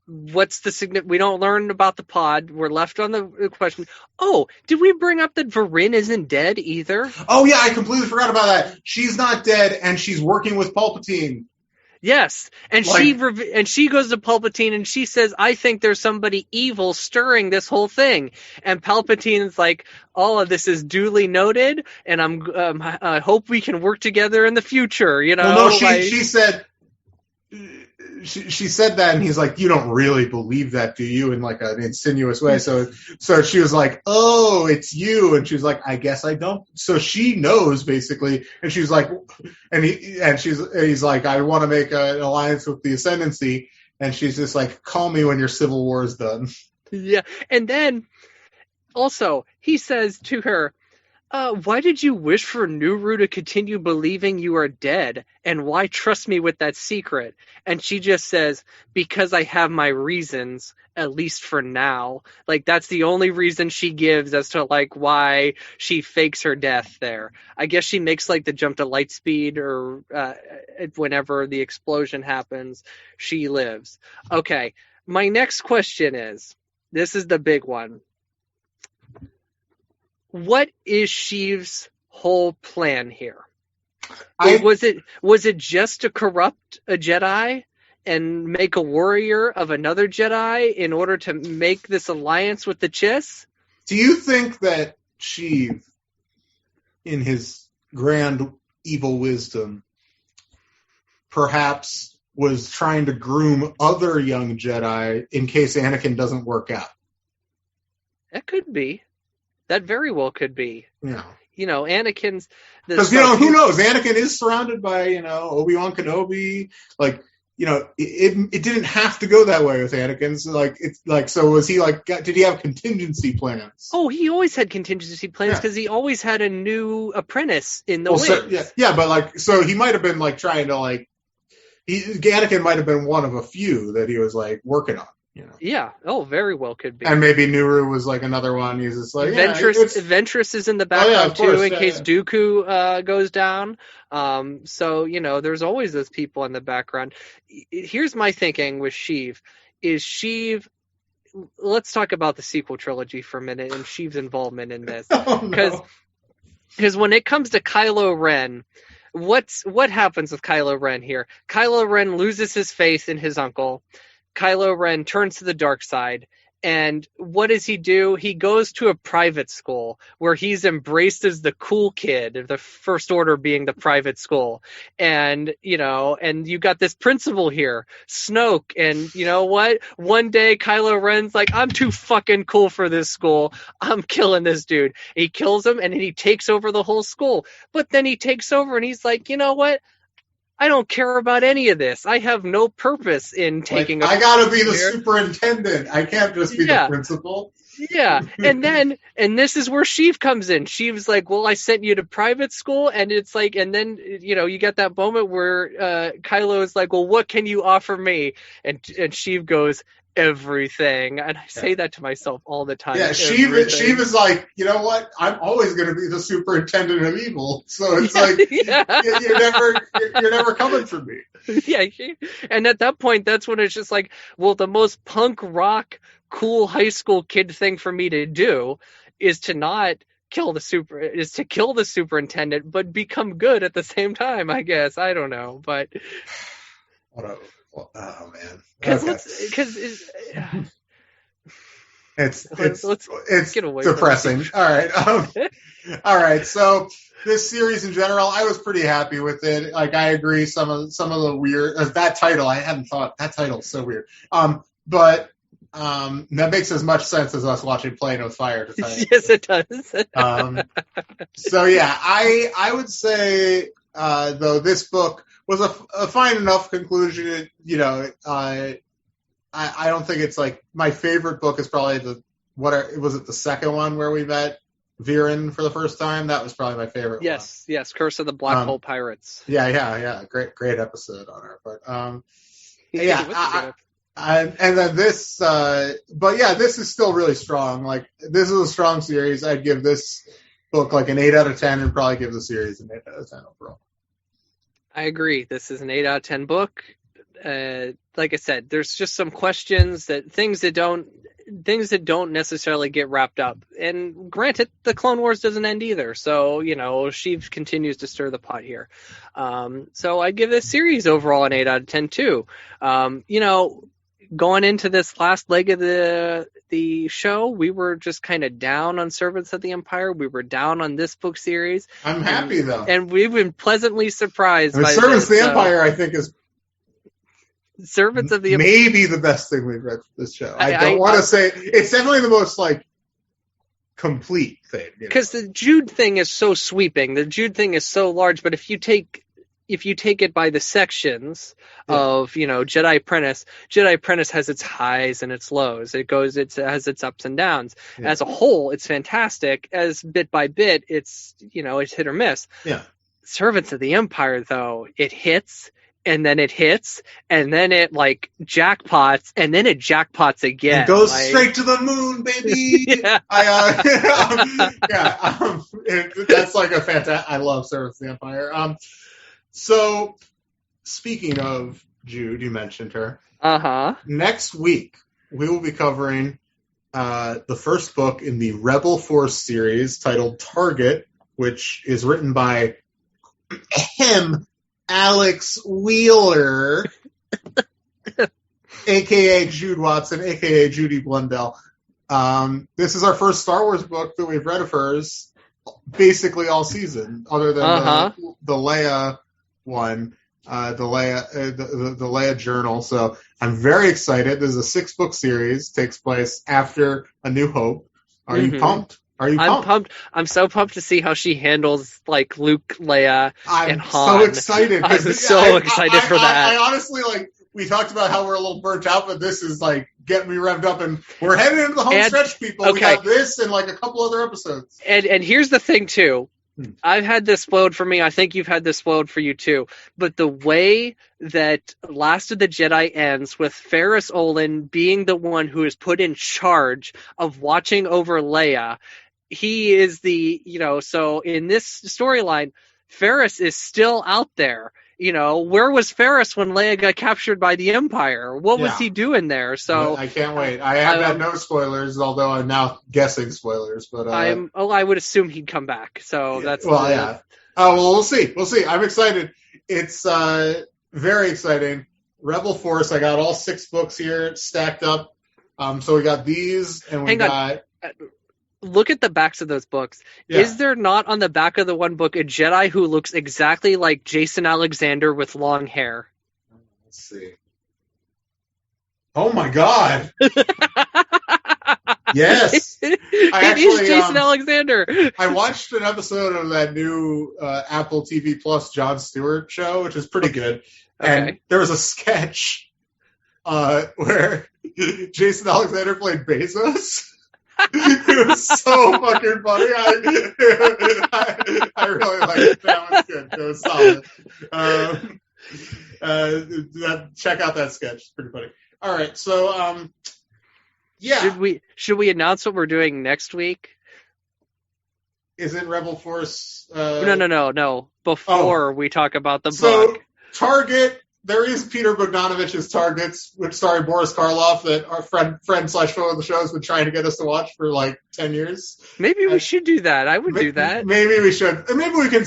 What's the significance? We don't learn about the pod. We're left on the question. Oh, did we bring up that Varin isn't dead either? Oh yeah, I completely forgot about that. She's not dead, and she's working with Palpatine. Yes, and she goes to Palpatine and she says, "I think there's somebody evil stirring this whole thing." And Palpatine's like, "All of this is duly noted, and I hope we can work together in the future." You know, well, no, she said. She said that, and he's like, "You don't really believe that, do you?" In like an insinuous way. So she was like, "Oh, it's you," and she was like, "I guess I don't." So she knows basically, and she's like, he's like, "I want to make an alliance with the Ascendancy," and she's just like, "Call me when your civil war is done." Yeah, and then also he says to her, "Why did you wish for Nuru to continue believing you are dead? And why trust me with that secret?" And she just says, "Because I have my reasons, at least for now." Like, that's the only reason she gives as to, like, why she fakes her death there. I guess she makes, like, the jump to light speed, or whenever the explosion happens, she lives. Okay, my next question is, this is the big one. What is Sheev's whole plan here? Was it just to corrupt a Jedi and make a warrior of another Jedi in order to make this alliance with the Chiss? Do you think that Sheev, in his grand evil wisdom, perhaps was trying to groom other young Jedi in case Anakin doesn't work out? That could be. That very well could be. Yeah. You know, Anakin's... Because, who knows? Anakin is surrounded by, Obi-Wan Kenobi. Like, it didn't have to go that way with Anakin. So was he did he have contingency plans? Oh, he always had contingency plans because he always had a new apprentice in the wings. So he might have been trying to Anakin might have been one of a few that he was working on. Yeah. Oh, very well could be. And maybe Nuru was another one. He's just like, Ventress is in the background too, in case Dooku goes down. So there's always those people in the background. Here's my thinking with Sheev. Let's talk about the sequel trilogy for a minute and Sheev's involvement in this, because when it comes to Kylo Ren, what happens with Kylo Ren here? Kylo Ren loses his faith in his uncle. Kylo Ren turns to the dark side, and what does he do? He goes to a private school where he's embraced as the cool kid, the First Order being the private school. And, and you got this principal here, Snoke, and you know what? One day Kylo Ren's like, "I'm too fucking cool for this school. I'm killing this dude." He kills him, and then he takes over the whole school. But then he takes over, and he's like, "You know what? I don't care about any of this. I have no purpose in taking I gotta be the superintendent. I can't just be the principal." Yeah. And this is where Sheev comes in. Sheev's like, "Well, I sent you to private school." And it's like, and then, you get that moment where Kylo is like, "Well, what can you offer me?" And Sheev goes, "Everything." And I say that to myself all the time. Yeah, Sheev is like, "You know what? I'm always going to be the superintendent of evil." So it's you're never coming for me. Yeah, and at that point, that's when it's just like, well, the most punk rock, cool high school kid thing for me to do is to not kill the superintendent, but become good at the same time. I guess, I don't know, but. Oh man! Because it's get away depressing. All right. So this series in general, I was pretty happy with it. I agree. Some of the weird that title, I hadn't thought that title is so weird. But that makes as much sense as us watching Playing with Fire. To tell you. Yes, it does. So yeah, I would say though this book was a fine enough conclusion. I don't think it's my favorite book is probably the second one where we met Viren for the first time. That was probably my favorite. Yes, Curse of the Black Hole Pirates. Yeah. Great episode on her. But And then this, but yeah, this is still really strong. Like, this is a strong series. I'd give this book like an 8 out of 10 and probably give the series an 8 out of 10 overall. I agree. This is an 8 out of 10 book. Like I said, there's just some questions things that don't necessarily get wrapped up. And granted, the Clone Wars doesn't end either. So, Sheev continues to stir the pot here. So I give this series overall an 8 out of 10 too. Going into this last leg of the show, we were just kind of down on Servants of the Empire. We were down on this book series. I'm happy though. And we've been pleasantly surprised by Servants of the Empire, I think, is Servants of the maybe the best thing we've read for this show. I don't want to say it's definitely the most like complete thing. Because the Jude thing is so sweeping. The Jude thing is so large, but if you take it by the sections of, Jedi Apprentice has its highs and its lows. It has its ups and downs. Yeah. As a whole, it's fantastic. As bit by bit, it's hit or miss. Yeah. Servants of the Empire, though, it hits, and then it hits, and then it jackpots, and then it jackpots again. It goes straight to the moon, baby. Yeah. That's like a fantastic. I love Servants of the Empire. So, speaking of Jude, you mentioned her. Next week, we will be covering the first book in the Rebel Force series titled Target, which is written by Alex Wheeler, a.k.a. Jude Watson, a.k.a. Judy Blundell. This is our first Star Wars book that we've read of hers basically all season, other than the Leia one, the Leia Journal. So I'm very excited. This is a 6-book series, takes place after A New Hope. Are you pumped? I'm pumped. I'm so pumped to see how she handles Luke, Leia, and Han. I'm so excited. I'm so excited for that. I honestly we talked about how we're a little burnt out, but this is getting me revved up, and we're heading into the home stretch, people. Okay. We got this and a couple other episodes. And here's the thing too. I've had this spoiled for me. I think you've had this spoiled for you too. But the way that Last of the Jedi ends with Ferris Olin being the one who is put in charge of watching over Leia, he is so in this storyline, Ferris is still out there. Where was Ferris when Leia got captured by the Empire? What was he doing there? So I can't wait. I have had no spoilers, although I'm now guessing spoilers. But I would assume he'd come back. So that's yeah. Oh well, we'll see. We'll see. I'm excited. It's very exciting. Rebel Force. I got all 6 books here stacked up. So we got these, and we got. Look at the backs of those books. Yeah. Is there not on the back of the one book a Jedi who looks exactly like Jason Alexander with long hair? Let's see. Oh my God! Yes, it is Jason Alexander. I watched an episode of that new Apple TV Plus Jon Stewart show, which is pretty good. And there was a sketch where Jason Alexander played Bezos. It was so fucking funny. I really liked it. That was good. It was solid. Check out that sketch. It's pretty funny. All right, so yeah. Should we announce what we're doing next week? Is it Rebel Force? No. Before we talk about the book. Target. There is Peter Bogdanovich's Targets, which starring Boris Karloff, that our friend / foe of the show has been trying to get us to watch for 10 years. Maybe we should do that. I would do that. Maybe we should. Maybe we can.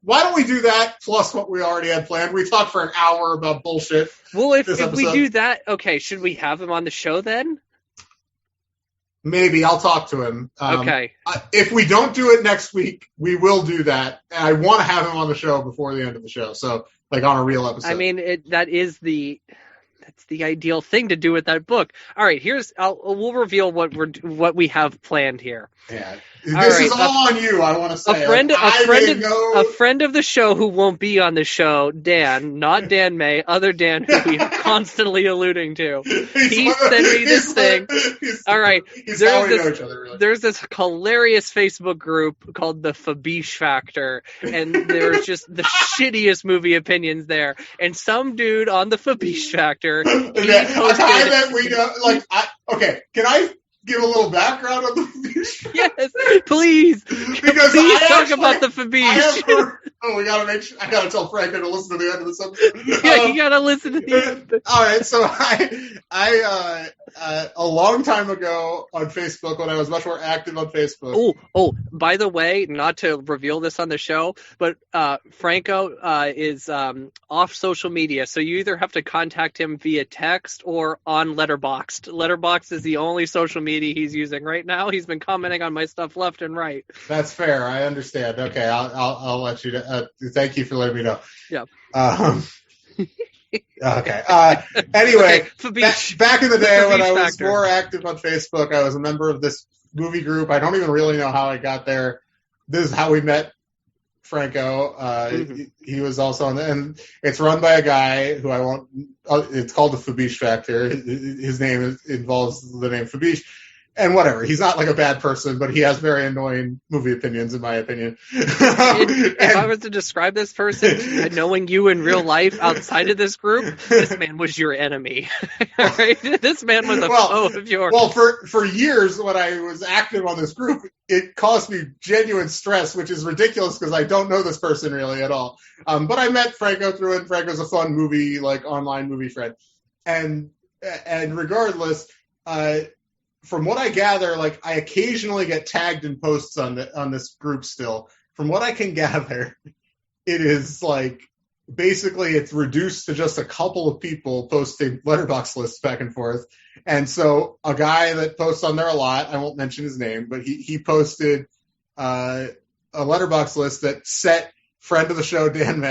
Why don't we do that plus what we already had planned? We talked for an hour about bullshit. Well, if we do that, okay, should we have him on the show then? Maybe. I'll talk to him. Okay. If we don't do it next week, we will do that. And I want to have him on the show before the end of the show. So, on a real episode. I mean, that's the ideal thing to do with that book. All right, we'll reveal what we have planned here. Yeah. This is all on you, I want to say. A friend of the show who won't be on the show, Dan, not Dan May, other Dan who we are constantly alluding to. He sent me this thing. All right, there's this hilarious Facebook group called the Fabiche Factor, and there's just the shittiest movie opinions there. And some dude on the Fabiche Factor, okay, can I give a little background on the Fabiche? Yes, please. Because please talk about the Fabiche. We gotta make sure. I gotta tell Franco to listen to the end of this episode. Yeah, you gotta listen to the end. All right, so I a long time ago on Facebook, when I was much more active on Facebook. Oh! By the way, not to reveal this on the show, but Franco is off social media, so you either have to contact him via text or on Letterboxd. Letterboxd is the only social media he's using right now. He's been commenting on my stuff left and right. That's fair. I understand. Okay, I'll let you know. Thank you for letting me know. Yeah. Okay. Anyway, back in the day when I was Factor. more active on Facebook, I was a member of this movie group. I don't even really know how I got there. This is how we met Franco. He was also on and it's run by a guy who I won't. It's called the Fabiche Factor. His name involves the name Fabiche. And whatever, he's not like a bad person, but he has very annoying movie opinions, in my opinion. If I was to describe this person, knowing you in real life outside of this group, this man was your enemy. Right? This man was a foe of yours. Well, for years when I was active on this group, it caused me genuine stress, which is ridiculous because I don't know this person really at all. But I met Franco through it. Franco's a fun movie, like online movie friend, and regardless. From what I gather, like I occasionally get tagged in posts on this group still. From what I can gather, it is like basically it's reduced to just a couple of people posting letterbox lists back and forth. And so a guy that posts on there a lot, I won't mention his name, but he posted a letterbox list that set friend of the show Dan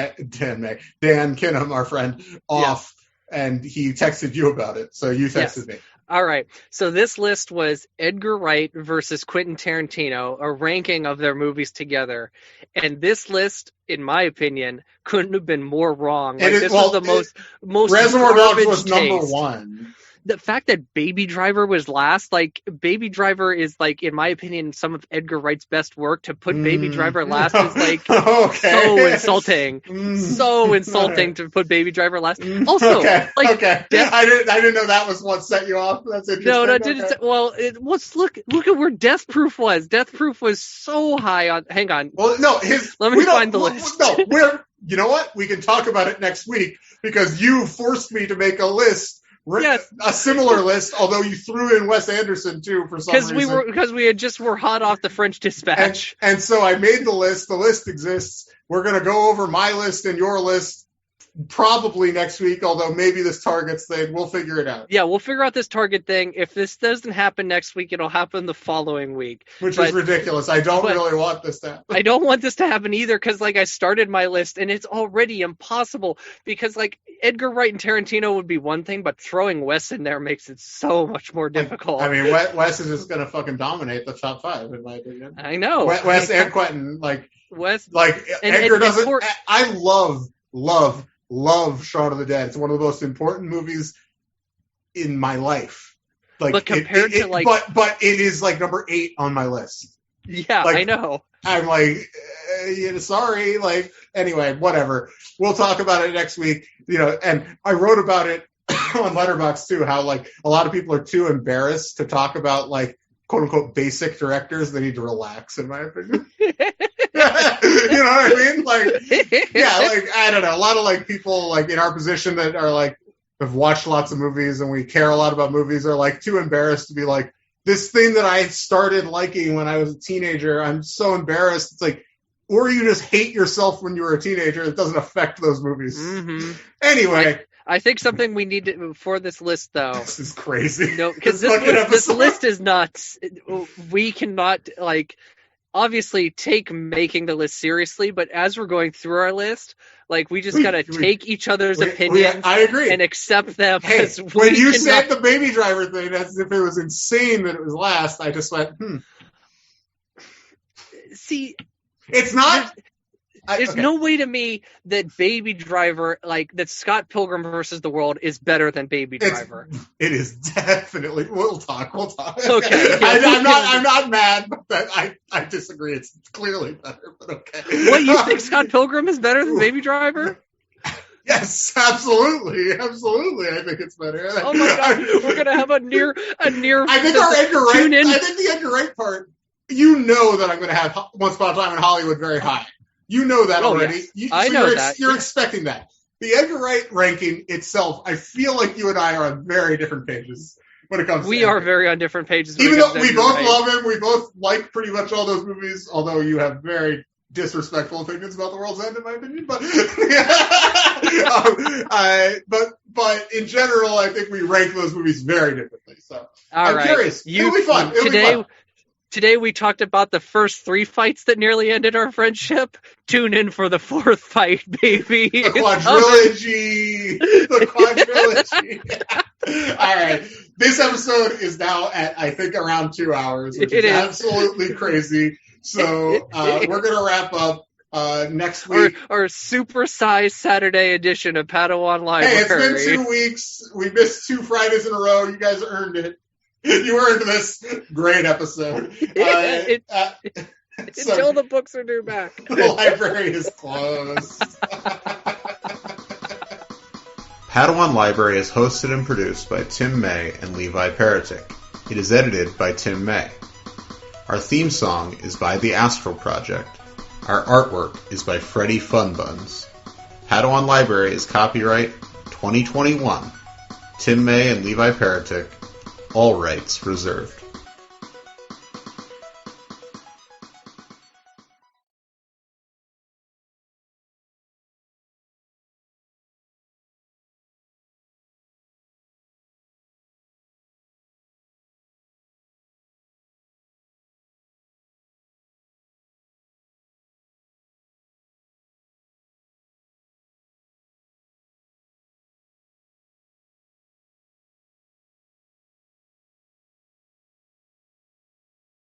Kinham, our friend, off, and he texted you about it. So you texted me. All right. So this list was Edgar Wright versus Quentin Tarantino, a ranking of their movies together. And this list, in my opinion, couldn't have been more wrong. Like, this was the most Reservoir Dogs was taste. number one. The fact that Baby Driver was last, like, Baby Driver is, like, in my opinion, some of Edgar Wright's best work. To put Baby Driver last is, like, so insulting. So insulting to put Baby Driver last. Also, I didn't know that was what set you off. That's interesting. No, it didn't. Well, look at where Death Proof was. Death Proof was so high on. Hang on. Well, no, let me find the list. No, you know what? We can talk about it next week because you forced me to make a list. Yes. A similar list, although you threw in Wes Anderson too for some reason. Because we were hot off the French Dispatch, and so I made the list. The list exists. We're going to go over my list and your list probably next week. Although maybe this Targets thing, we'll figure it out. Yeah, we'll figure out this Target thing. If this doesn't happen next week, it'll happen the following week. Which is ridiculous. I don't really want this to happen. I don't want this to happen either because, like, I started my list and it's already impossible because, like, Edgar Wright and Tarantino would be one thing, but throwing Wes in there makes it so much more difficult. I mean, Wes is just going to fucking dominate the top five, in my opinion. I know. Wes and Quentin, Wes, Edgar doesn't. I love Shaun of the Dead. It's one of the most important movies in my life. But compared to but it is like number 8 on my list. Yeah, I know. I'm like, sorry. Like, anyway, whatever. We'll talk about it next week. And I wrote about it on Letterboxd too. How like a lot of people are too embarrassed to talk about like quote unquote basic directors. They need to relax, in my opinion. You know what I mean? Like, yeah, like I don't know. A lot of like people like in our position that are like have watched lots of movies and we care a lot about movies are like too embarrassed to be like this thing that I started liking when I was a teenager. I'm so embarrassed. It's like, or you just hate yourself when you were a teenager. It doesn't affect those movies. Mm-hmm. Anyway. I think something we need to, for this list, though. This is crazy. No, because this list is nuts. We cannot, like, obviously take making the list seriously, but as we're going through our list, like, we just gotta take each other's opinions I agree. and accept them. Hey, when you said the Baby Driver thing, as if it was insane that it was last, I just went, see, It's not. there's no way to me that Baby Driver, like that Scott Pilgrim versus the World, is better than Baby Driver. It is definitely. We'll talk. Okay. I'm not mad, but I disagree. It's clearly better, but okay. What, you think Scott Pilgrim is better than Baby Driver? Yes, absolutely. I think it's better. Oh my god, we're gonna have a near. I think our Edgar Wright. I think the Edgar Wright part. You know that I'm going to have Once Upon a Time in Hollywood very high. You know that already. Yes. I know that. You're expecting that. The Edgar Wright ranking itself, I feel like you and I are on very different pages when it comes to We are very on different pages. Even though we both love him, we both like pretty much all those movies, although you have very disrespectful opinions about The World's End, in my opinion. But but in general, I think we rank those movies very differently. So I'm curious. It'll be fun. Today we talked about the first 3 fights that nearly ended our friendship. Tune in for the 4th fight, baby. The quadrilogy. All right. This episode is now at, I think, around 2 hours, which is absolutely crazy. So we're going to wrap up next week. Our supersized Saturday edition of Padawan Library. Hey, it's been 2 weeks. We missed 2 Fridays in a row. You guys earned it. You earned this great episode. Until the books are due back. The library is closed. Padawan Library is hosted and produced by Tim May and Levi Peretic. It is edited by Tim May. Our theme song is by The Astral Project. Our artwork is by Freddie Funbuns. Padawan Library is copyright 2021. Tim May and Levi Peretic. All rights reserved.